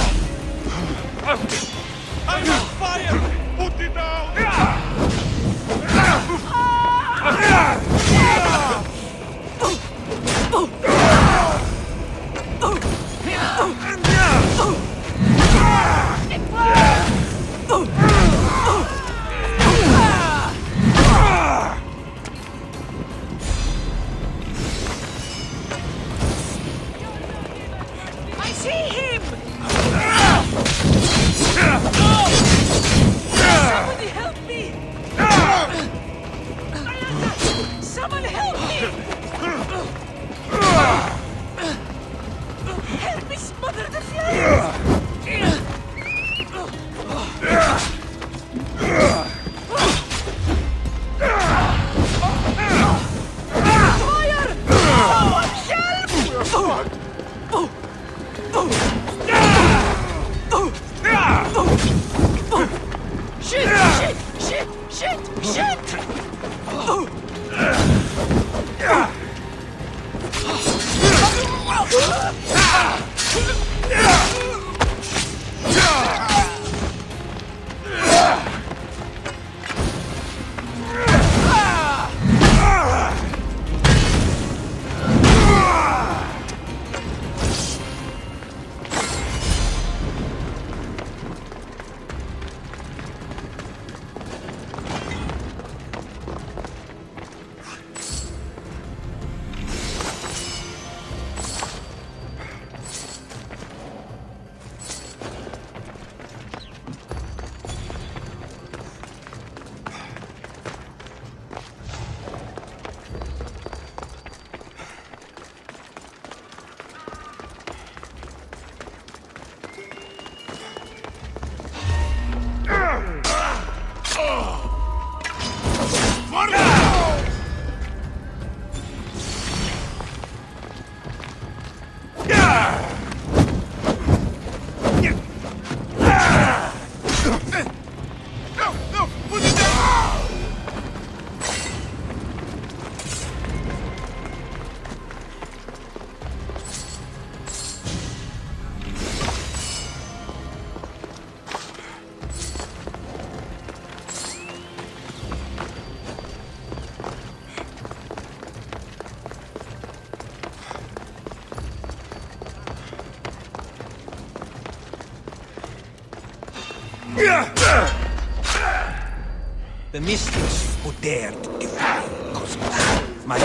The mistress who dared to defy Cosmos. My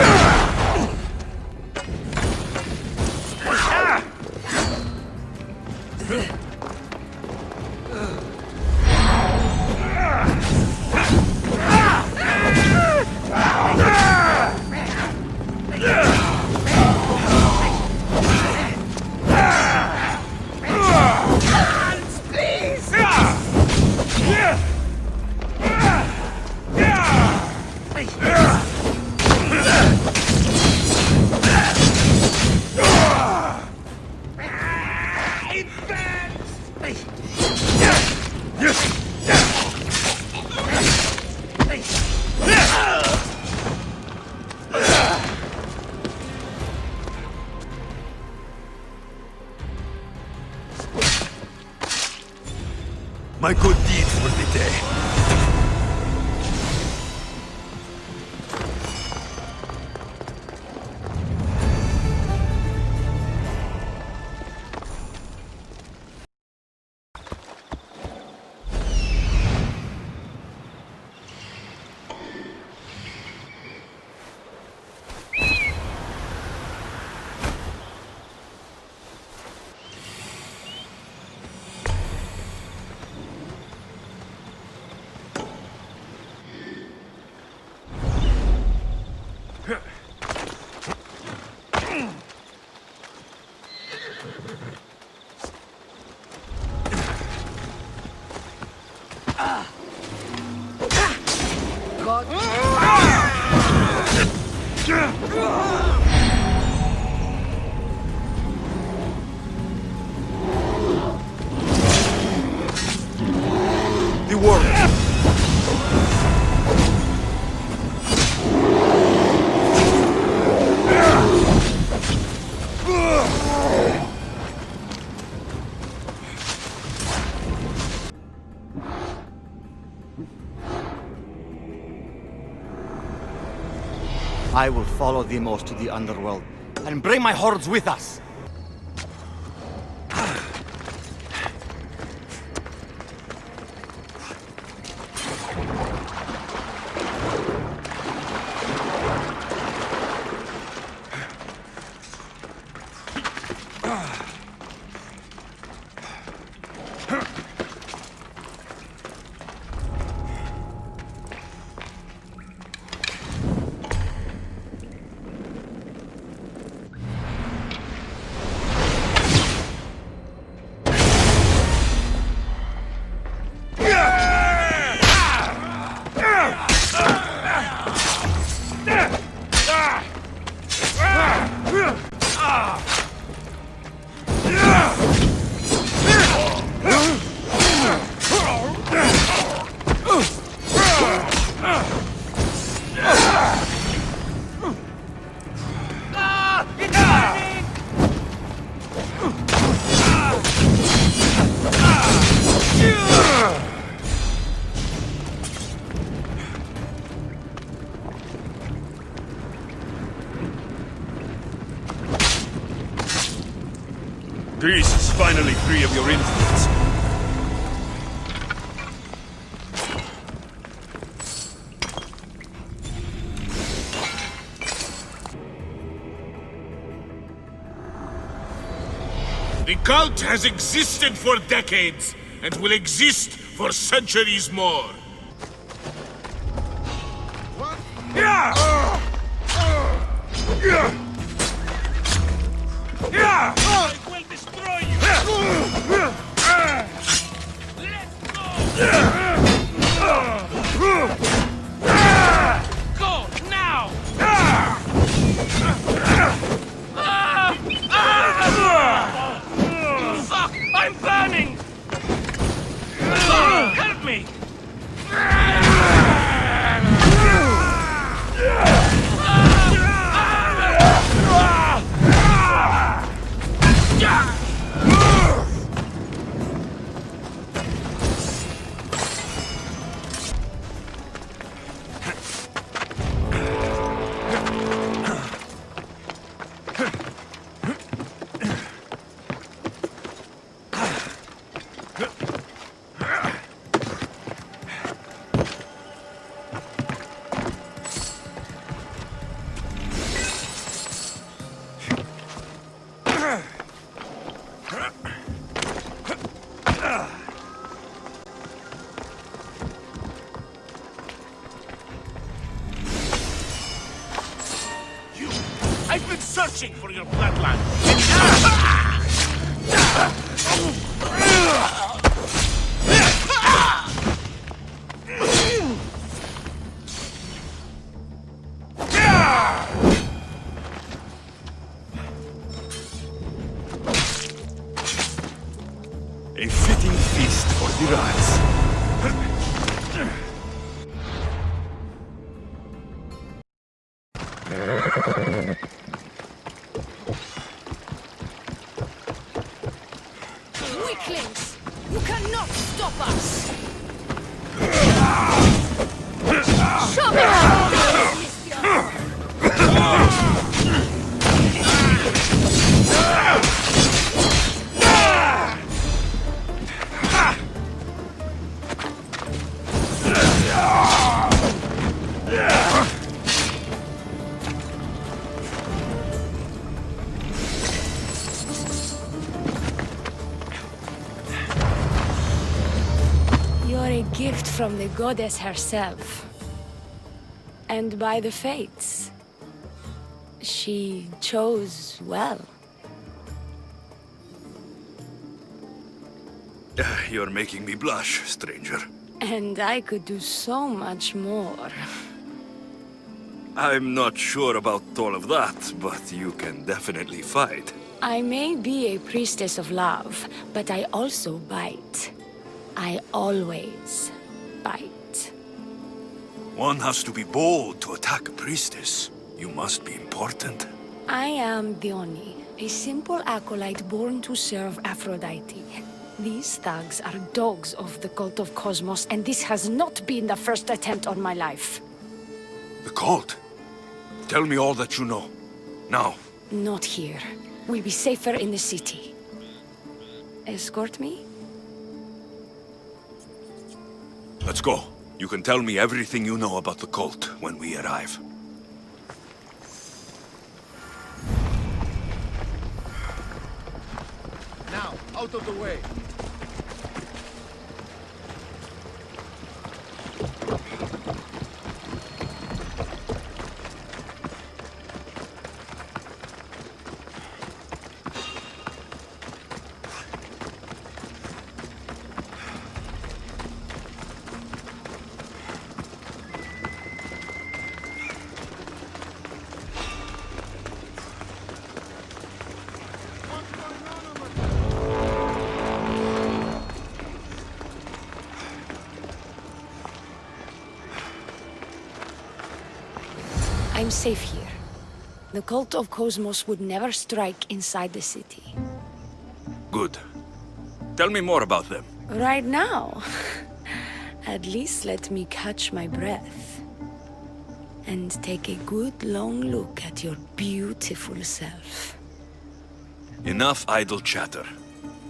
My good deeds for the day. The world. I will follow the Emos to the underworld and bring my hordes with us. Greece is finally free of your influence. The cult has existed for decades and will exist for centuries more. I will destroy you! Go, now! Fuck! I'm burning! Help me! that land. A fitting feast for the rats. Weaklings! You cannot stop us! Show me how to do this, You're a gift from the goddess herself. And by the fates. She chose well. You're making me blush, stranger. And I could do so much more. I'm not sure about all of that, but you can definitely fight. I may be a priestess of love, but I also bite. I always bite. One has to be bold to attack a priestess. You must be important. I am Dione, a simple acolyte born to serve Aphrodite. These thugs are dogs of the cult of Cosmos, and this has not been the first attempt on my life. The cult? Tell me all that you know. Now. Not here. We'll be safer in the city. Escort me? Let's go. You can tell me everything you know about the cult when we arrive. Now, out of the way. I'm safe here. The cult of Cosmos would never strike inside the city. Good. Tell me more about them. Right now? At least let me catch my breath. And take a good long look at your beautiful self. Enough idle chatter.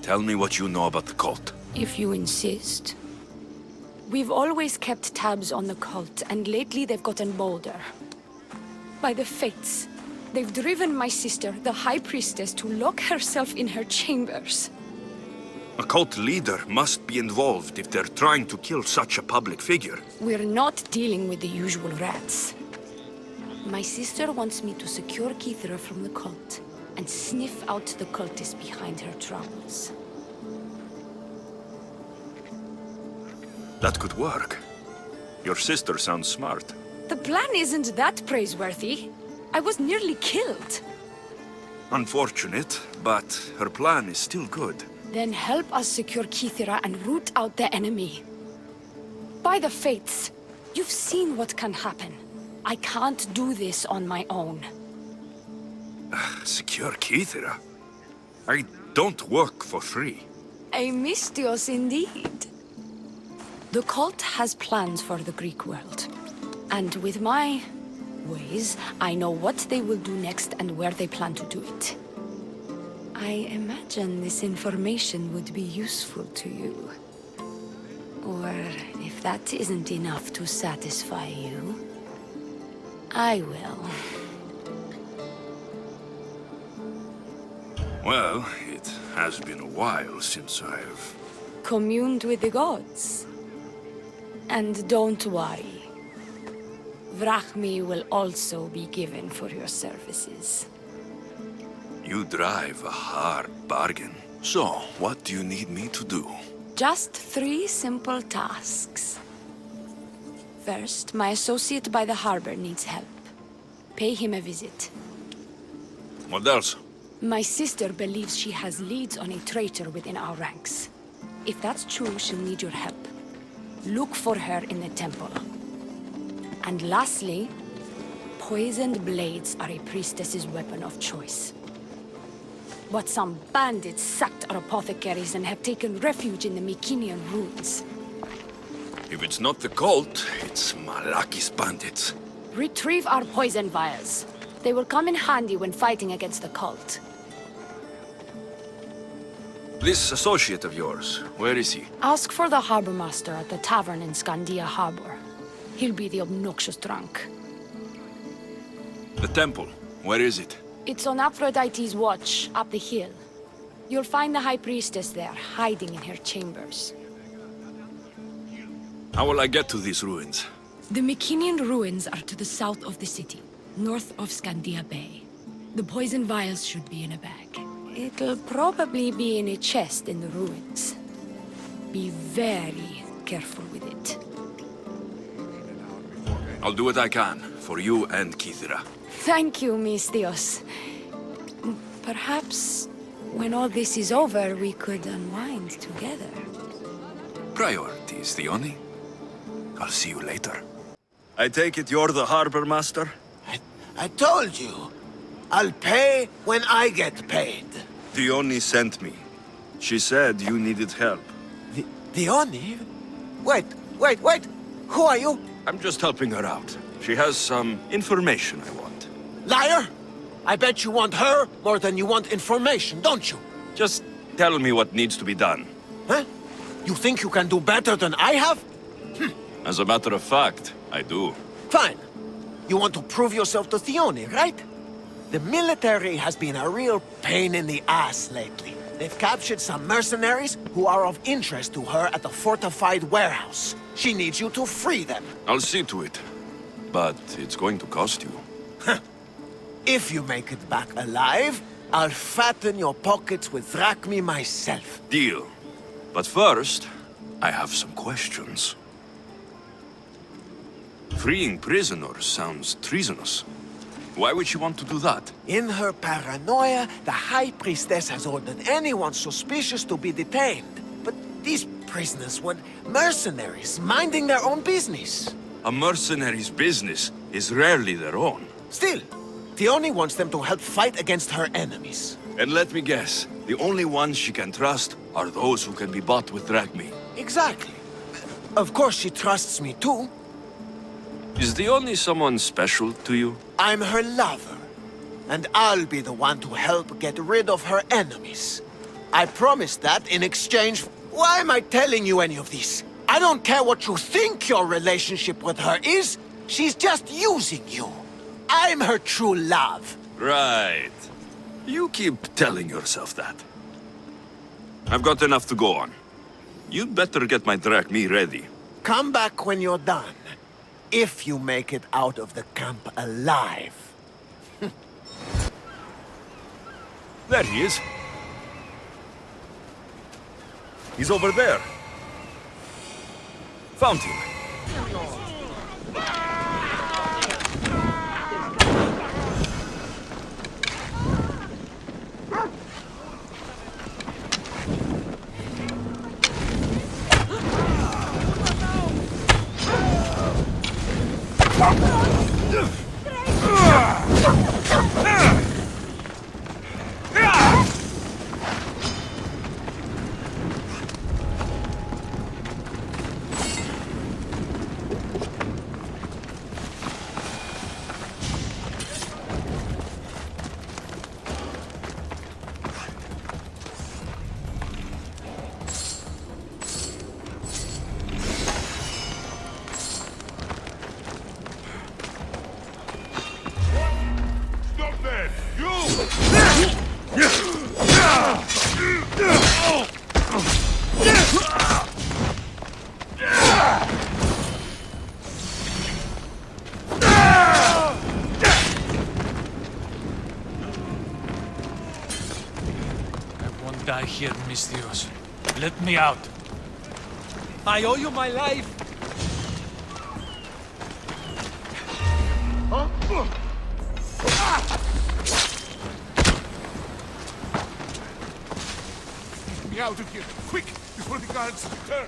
Tell me what you know about the cult. If you insist. We've always kept tabs on the cult, and lately they've gotten bolder. By the fates, they've driven my sister, the High Priestess, to lock herself in her chambers. A cult leader must be involved if they're trying to kill such a public figure. We're not dealing with the usual rats. My sister wants me to secure Kythera from the cult, and sniff out the cultists behind her troubles. That could work. Your sister sounds smart. The plan isn't that praiseworthy. I was nearly killed. Unfortunate, but her plan is still good. Then help us secure Kythera and root out the enemy. By the fates, you've seen what can happen. I can't do this on my own. Secure Kythera? I don't work for free. A mystios indeed. The cult has plans for the Greek world. And with my ways, I know what they will do next and where they plan to do it. I imagine this information would be useful to you. Or if that isn't enough to satisfy you, I will. Well, it has been a while since I've... communed with the gods. And don't worry. Vrachmi will also be given for your services. You drive a hard bargain. So, what do you need me to do? Just 3 simple tasks. First, my associate by the harbor needs help. Pay him a visit. What else? My sister believes she has leads on a traitor within our ranks. If that's true, she'll need your help. Look for her in the temple. And lastly, poisoned blades are a priestess's weapon of choice. But some bandits sacked our apothecaries and have taken refuge in the Mycenaean ruins. If it's not the cult, it's Malaki's bandits. Retrieve our poison vials. They will come in handy when fighting against the cult. This associate of yours, where is he? Ask for the harbor master at the tavern in Scandia Harbor. He'll be the obnoxious drunk. The temple, where is it? It's on Aphrodite's watch, up the hill. You'll find the High Priestess there, hiding in her chambers. How will I get to these ruins? The Mycenaean ruins are to the south of the city, north of Scandia Bay. The poison vials should be in a bag. It'll probably be in a chest in the ruins. Be very careful with it. I'll do what I can, for you and Kithira. Thank you, Misthios. Perhaps, when all this is over, we could unwind together. Priorities, Theoni. I'll see you later. I take it you're the harbor master? I told you. I'll pay when I get paid. Theoni sent me. She said you needed help. Theoni? Wait. Who are you? I'm just helping her out. She has some information I want. Liar! I bet you want her more than you want information, don't you? Just tell me what needs to be done. Huh? You think you can do better than I have? As a matter of fact, I do. Fine. You want to prove yourself to Theoni, right? The military has been a real pain in the ass lately. They've captured some mercenaries who are of interest to her at the fortified warehouse. She needs you to free them. I'll see to it. But it's going to cost you. If you make it back alive, I'll fatten your pockets with drachmi myself. Deal. But first, I have some questions. Freeing prisoners sounds treasonous. Why would she want to do that? In her paranoia, the High Priestess has ordered anyone suspicious to be detained. But these prisoners were mercenaries, minding their own business. A mercenary's business is rarely their own. Still, Theoni wants them to help fight against her enemies. And let me guess, the only ones she can trust are those who can be bought with drachmi. Exactly. Of course she trusts me too. Is Theoni someone special to you? I'm her lover. And I'll be the one to help get rid of her enemies. I promised that in exchange. Why am I telling you any of this? I don't care what you think your relationship with her is. She's just using you. I'm her true love. Right. You keep telling yourself that. I've got enough to go on. You'd better get my drachmi ready. Come back when you're done. If you make it out of the camp alive. There he is. He's over there. Found him. die here, Mistios. Let me out. I owe you my life. Get me out of here, quick, before the guards return.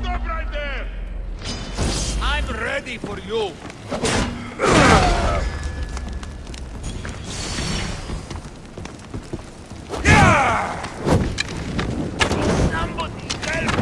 Stop right there! I'm ready for you. Somebody help!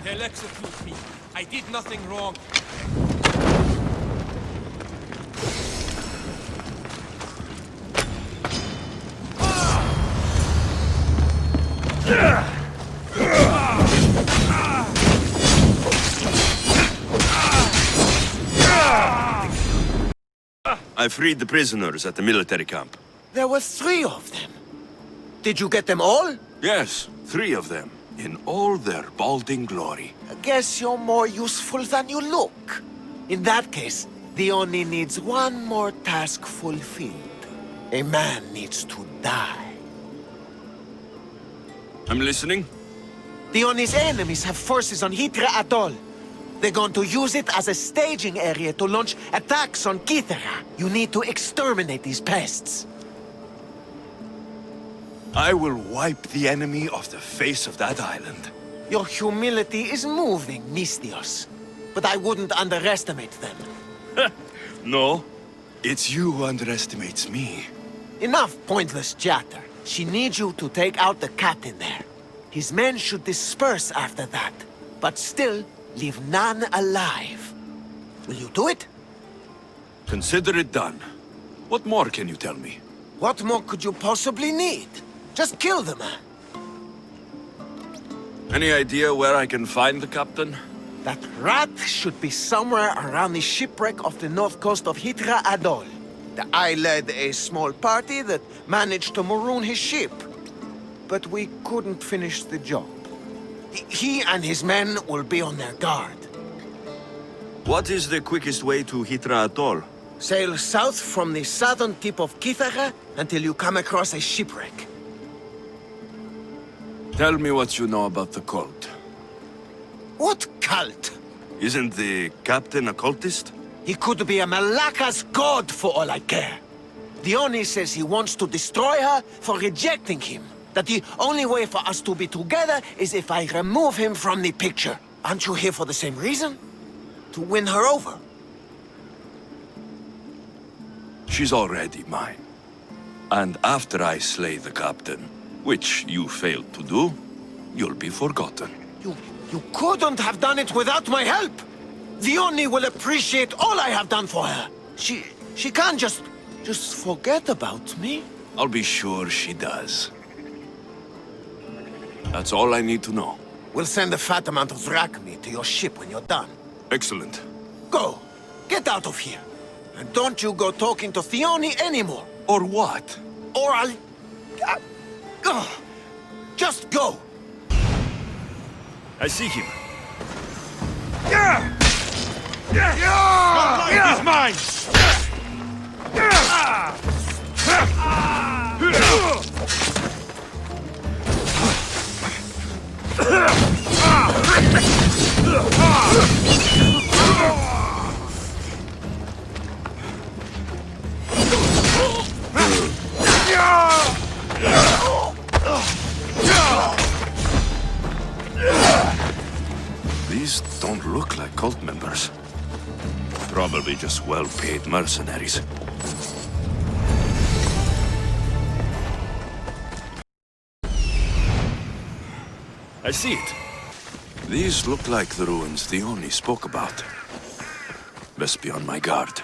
They'll execute me. I did nothing wrong. I freed the prisoners at the military camp. There were 3 of them. Did you get them all? Yes, 3 of them, in all their balding glory. I guess you're more useful than you look. In that case, the Oni needs one more task fulfilled. A man needs to die. I'm listening. The Oni's enemies have forces on Hydra Atoll. They're going to use it as a staging area to launch attacks on Kythera. You need to exterminate these pests. I will wipe the enemy off the face of that island. Your humility is moving, Mistios. But I wouldn't underestimate them. No, it's you who underestimates me. Enough pointless chatter. She needs you to take out the captain there. His men should disperse after that, but still leave none alive. Will you do it? Consider it done. What more can you tell me? What more could you possibly need? Just kill the man. Any idea where I can find the captain? That rat should be somewhere around the shipwreck off the north coast of Hydra Atoll. I led a small party that managed to maroon his ship. But we couldn't finish the job. He and his men will be on their guard. What is the quickest way to Hydra Atoll? Sail south from the southern tip of Kythera until you come across a shipwreck. Tell me what you know about the cult. What cult? Isn't the captain a cultist? He could be a Malaka's god for all I care. The Oni says he wants to destroy her for rejecting him. That the only way for us to be together is if I remove him from the picture. Aren't you here for the same reason? To win her over? She's already mine. And after I slay the captain, which you failed to do, you'll be forgotten. You couldn't have done it without my help! The Oni will appreciate all I have done for her. She can't just forget about me. I'll be sure she does. That's all I need to know. We'll send a fat amount of drachmi to your ship when you're done. Excellent. Go! Get out of here! And don't you go talking to Theoni anymore! Or what? Or I'll... just go! I see him. Yeah! Yeah! Your life is mine! cult members. Probably just well-paid mercenaries. I see it. These look like the ruins Dione spoke about. Best be on my guard.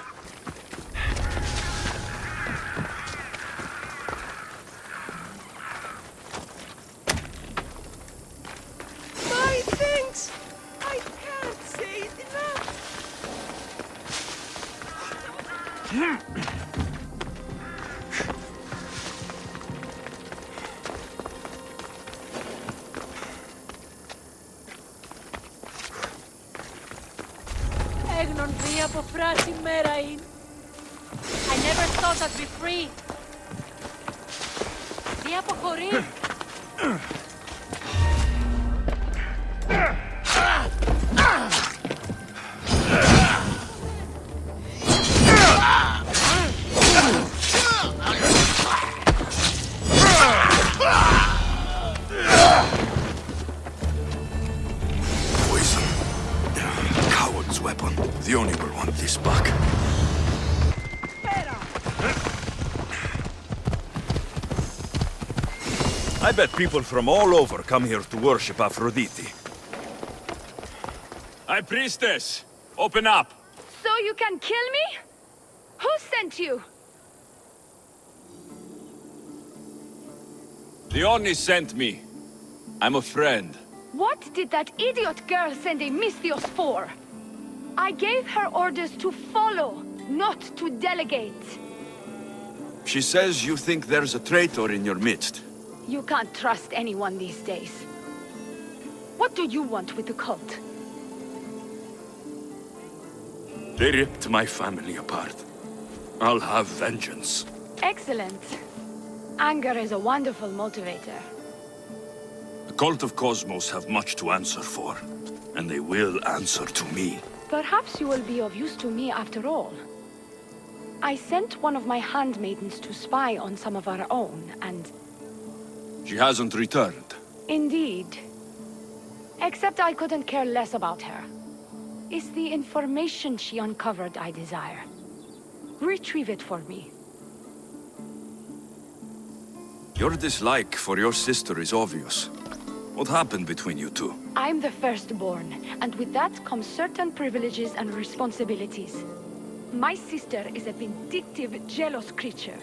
My thanks! I can't say it enough! Έγνον δει από φράση μέρα είναι. I never thought I'd be free. Δει αποχωρεί. Poison. Coward's weapon. The only will want this back. I bet people from all over come here to worship Aphrodite. High Priestess, open up! So you can kill me? Who sent you? Dione sent me. I'm a friend. What did that idiot girl send a Misthios for? I gave her orders to follow, not to delegate. She says you think there's a traitor in your midst. You can't trust anyone these days. What do you want with the cult? They ripped my family apart. I'll have vengeance. Excellent. Anger is a wonderful motivator. The cult of Cosmos have much to answer for, and they will answer to me. Perhaps you will be of use to me after all. I sent one of my handmaidens to spy on some of our own, and... She hasn't returned. Indeed. Except I couldn't care less about her. It's the information she uncovered I desire. Retrieve it for me. Your dislike for your sister is obvious. What happened between you two? I'm the firstborn, and with that comes certain privileges and responsibilities. My sister is a vindictive, jealous creature.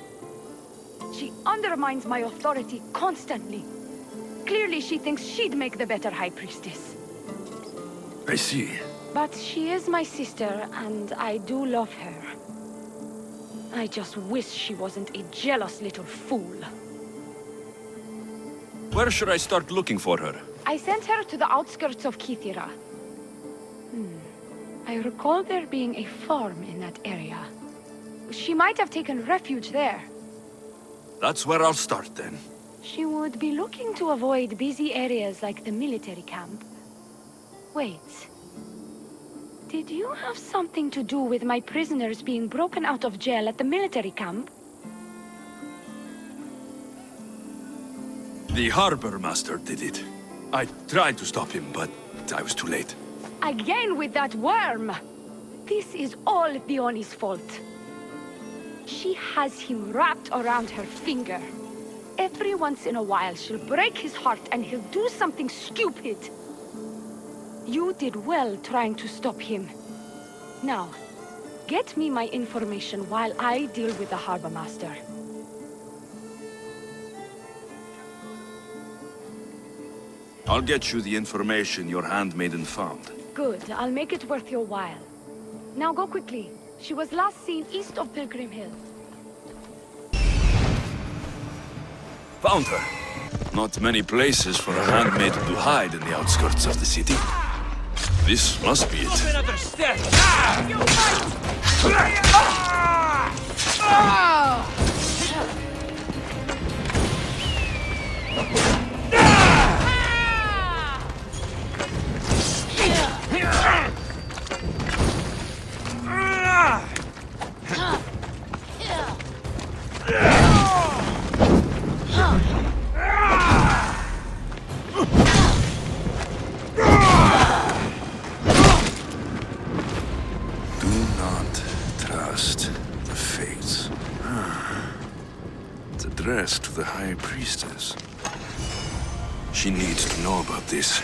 She undermines my authority constantly. Clearly she thinks she'd make the better High Priestess. I see. But she is my sister, and I do love her. I just wish she wasn't a jealous little fool. Where should I start looking for her? I sent her to the outskirts of Kythera. I recall there being a farm in that area. She might have taken refuge there. That's where I'll start then. She would be looking to avoid busy areas like the military camp. Wait. Did you have something to do with my prisoners being broken out of jail at the military camp? The harbor master did it. I tried to stop him, but I was too late. Again with that worm! This is all Dione's fault. She has him wrapped around her finger. Every once in a while, she'll break his heart and he'll do something stupid. You did well trying to stop him. Now, get me my information while I deal with the harbor master. I'll get you the information your handmaiden found. Good, I'll make it worth your while. Now go quickly. She was last seen east of Pilgrim Hill. Found her. Not many places for a handmaiden to hide in the outskirts of the city. This must be it. Move another step! fates. It's addressed to the High Priestess. She needs to know about this.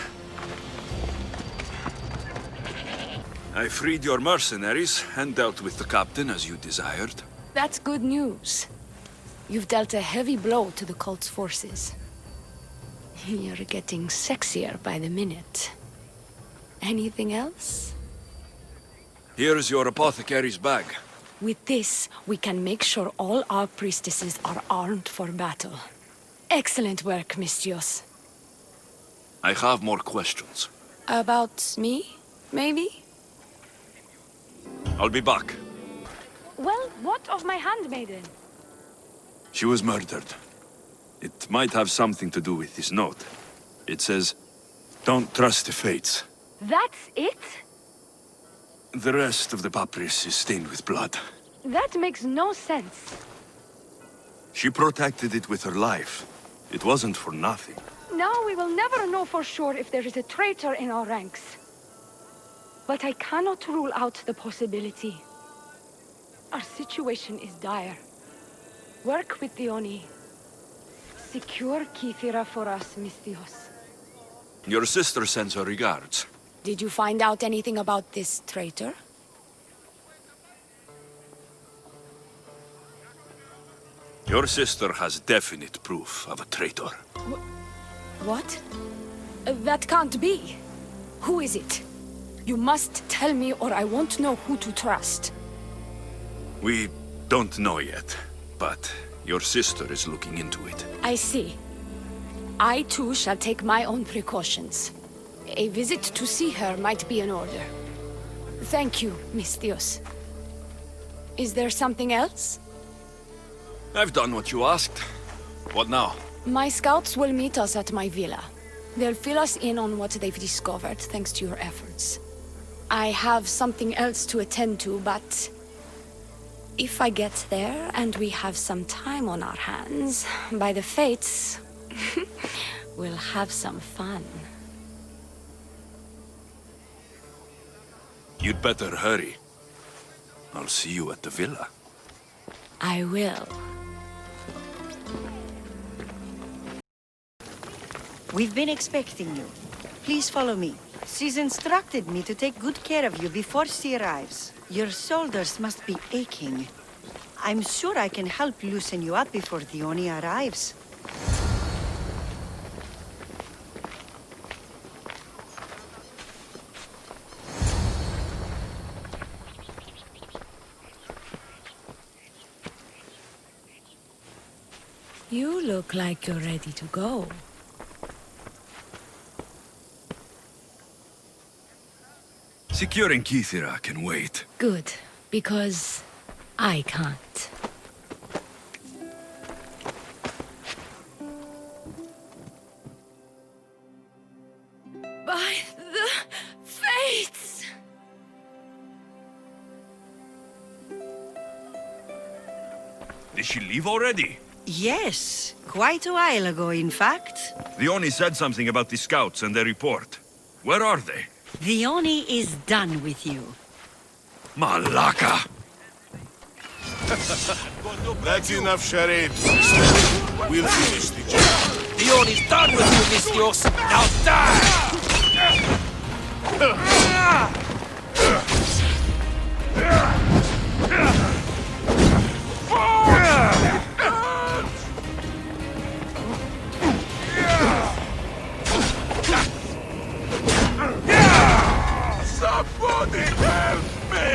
I freed your mercenaries and dealt with the captain as you desired. That's good news. You've dealt a heavy blow to the cult's forces. You're getting sexier by the minute. Anything else? Here's your apothecary's bag. With this, we can make sure all our priestesses are armed for battle. Excellent work, Mistios. I have more questions. About me, maybe? I'll be back. Well, what of my handmaiden? She was murdered. It might have something to do with this note. It says, "Don't trust the fates." That's it? The rest of the papyrus is stained with blood. That makes no sense. She protected it with her life. It wasn't for nothing. Now we will never know for sure if there is a traitor in our ranks. But I cannot rule out the possibility. Our situation is dire. Work with the Oni. Secure Kythera for us, Mistios. Your sister sends her regards. Did you find out anything about this traitor? Your sister has definite proof of a traitor. What? That can't be. Who is it? You must tell me or I won't know who to trust. We don't know yet, but your sister is looking into it. I see. I too shall take my own precautions. A visit to see her might be in order. Thank you, Mistios. Is there something else? I've done what you asked. What now? My scouts will meet us at my villa. They'll fill us in on what they've discovered, thanks to your efforts. I have something else to attend to, but... if I get there and we have some time on our hands, by the fates, we'll have some fun. You'd better hurry. I'll see you at the villa. I will. We've been expecting you. Please follow me. She's instructed me to take good care of you before she arrives. Your shoulders must be aching. I'm sure I can help loosen you up before the Oni arrives. You look like you're ready to go. Securing Kythera can wait. Good, because I can't. By the fates! Did she leave already? Yes, quite a while ago, in fact. The Oni said something about the scouts and their report. Where are they? The Oni is done with you. Malaka! That's enough charade. We'll finish the job. The Oni's done with you, Mistios! Now die! Somebody help me!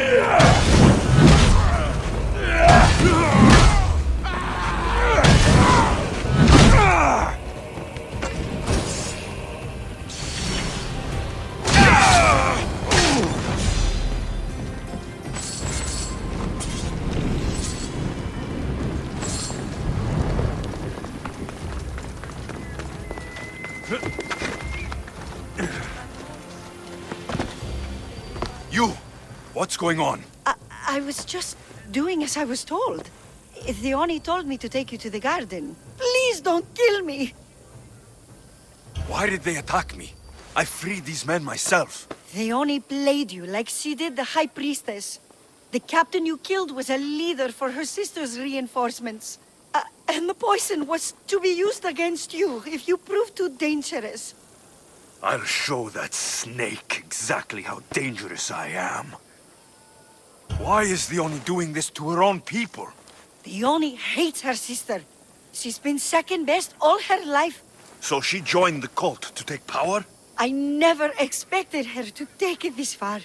You! What's going on? I was just doing as I was told. The Oni told me to take you to the garden. Please don't kill me! Why did they attack me? I freed these men myself. The Oni played you like she did the High Priestess. The captain you killed was a leader for her sister's reinforcements. And the poison was to be used against you if you prove too dangerous. I'll show that snake exactly how dangerous I am. Why is the Oni doing this to her own people? The Oni hates her sister. She's been second best all her life. So she joined the cult to take power? I never expected her to take it this far.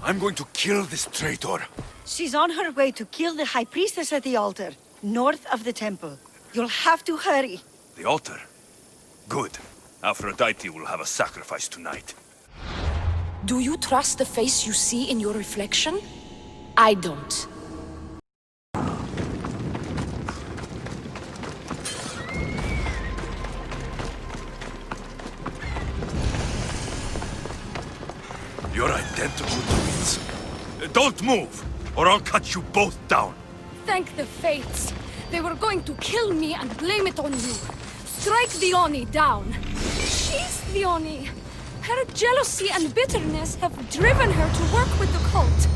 I'm going to kill this traitor. She's on her way to kill the High Priestess at the altar, north of the temple. You'll have to hurry. The altar? Good. Aphrodite will have a sacrifice tonight. Do you trust the face you see in your reflection? I don't. You're identical twins. Don't move, or I'll cut you both down. Thank the fates. They were going to kill me and blame it on you. Strike the Oni down. She's the Oni. Her jealousy and bitterness have driven her to work with the cult.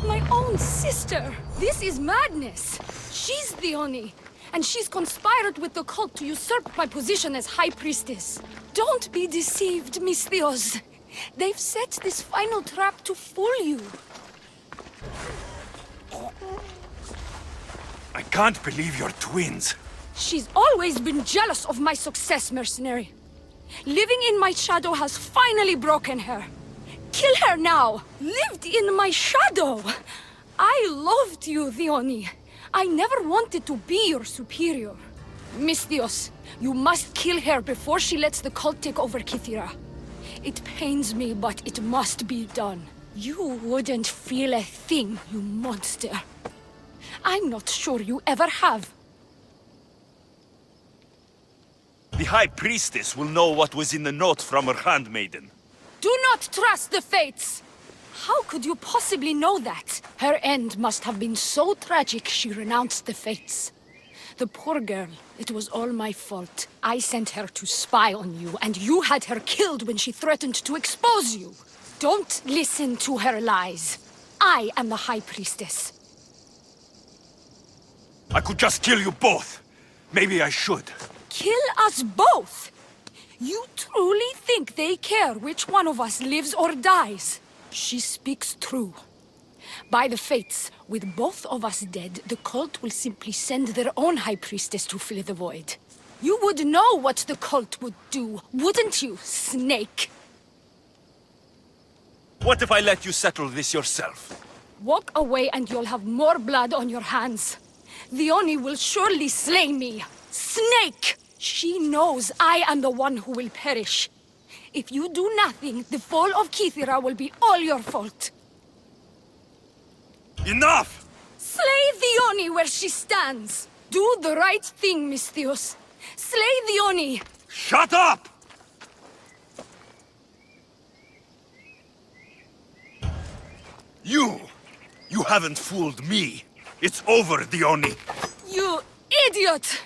My own sister. This is madness. She's the Oni, and she's conspired with the cult to usurp my position as High Priestess. Don't be deceived, Misthios. They've set this final trap to fool you. I can't believe you're twins. She's always been jealous of my success, mercenary. Living in my shadow has finally broken her. Kill her now! Lived in my shadow! I loved you, Theoni. I never wanted to be your superior. Misthios, you must kill her before she lets the cult take over Kythera. It pains me, but it must be done. You wouldn't feel a thing, you monster. I'm not sure you ever have. The High Priestess will know what was in the note from her handmaiden. Do not trust the fates! How could you possibly know that? Her end must have been so tragic she renounced the fates. The poor girl, it was all my fault. I sent her to spy on you, and you had her killed when she threatened to expose you. Don't listen to her lies. I am the High Priestess. I could just kill you both. Maybe I should. Kill us both? You truly think they care which one of us lives or dies? She speaks true. By the fates, with both of us dead, the cult will simply send their own High Priestess to fill the void. You would know what the cult would do, wouldn't you, Snake? What if I let you settle this yourself? Walk away and you'll have more blood on your hands. The Oni will surely slay me. Snake! She knows I am the one who will perish. If you do nothing, the fall of Kythera will be all your fault. Enough! Slay the Oni where she stands. Do the right thing, Misthios. Slay the Oni. Shut up! You haven't fooled me. It's over, Dione. You idiot!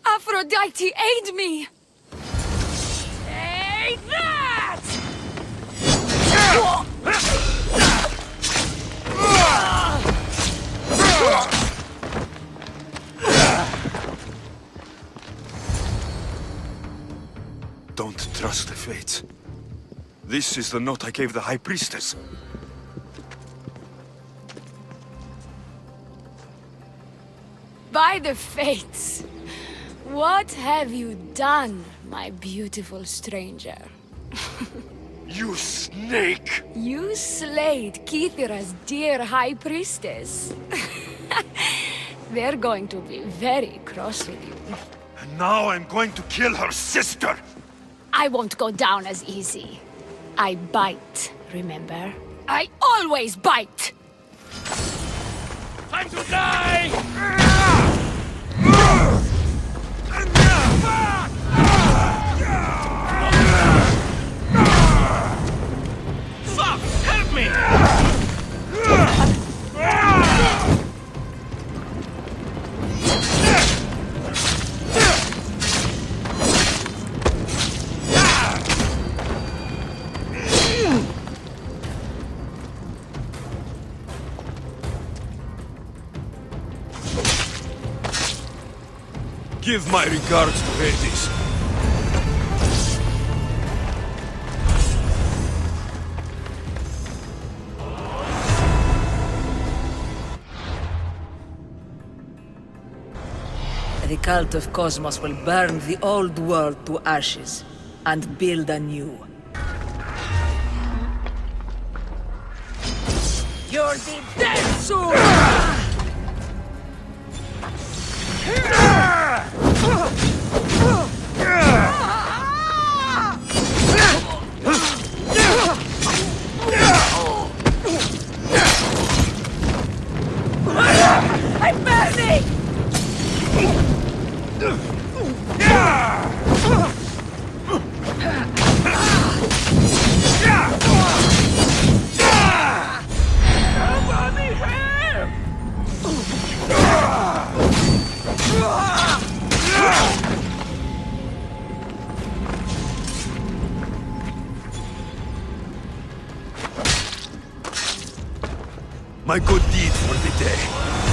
Aphrodite, aid me! Take that! Don't trust the fates. This is the note I gave the High Priestess. By the fates! What have you done, my beautiful stranger? You snake! You slayed Kythera's dear High Priestess. They're going to be very cross with you. And now I'm going to kill her sister! I won't go down as easy. I bite, remember? I always bite! Time to die! Fuck! Help me! Give my regards to Hades. The cult of Cosmos will burn the old world to ashes and build anew. You're the dead soon! I'm burning! My good deed for the day.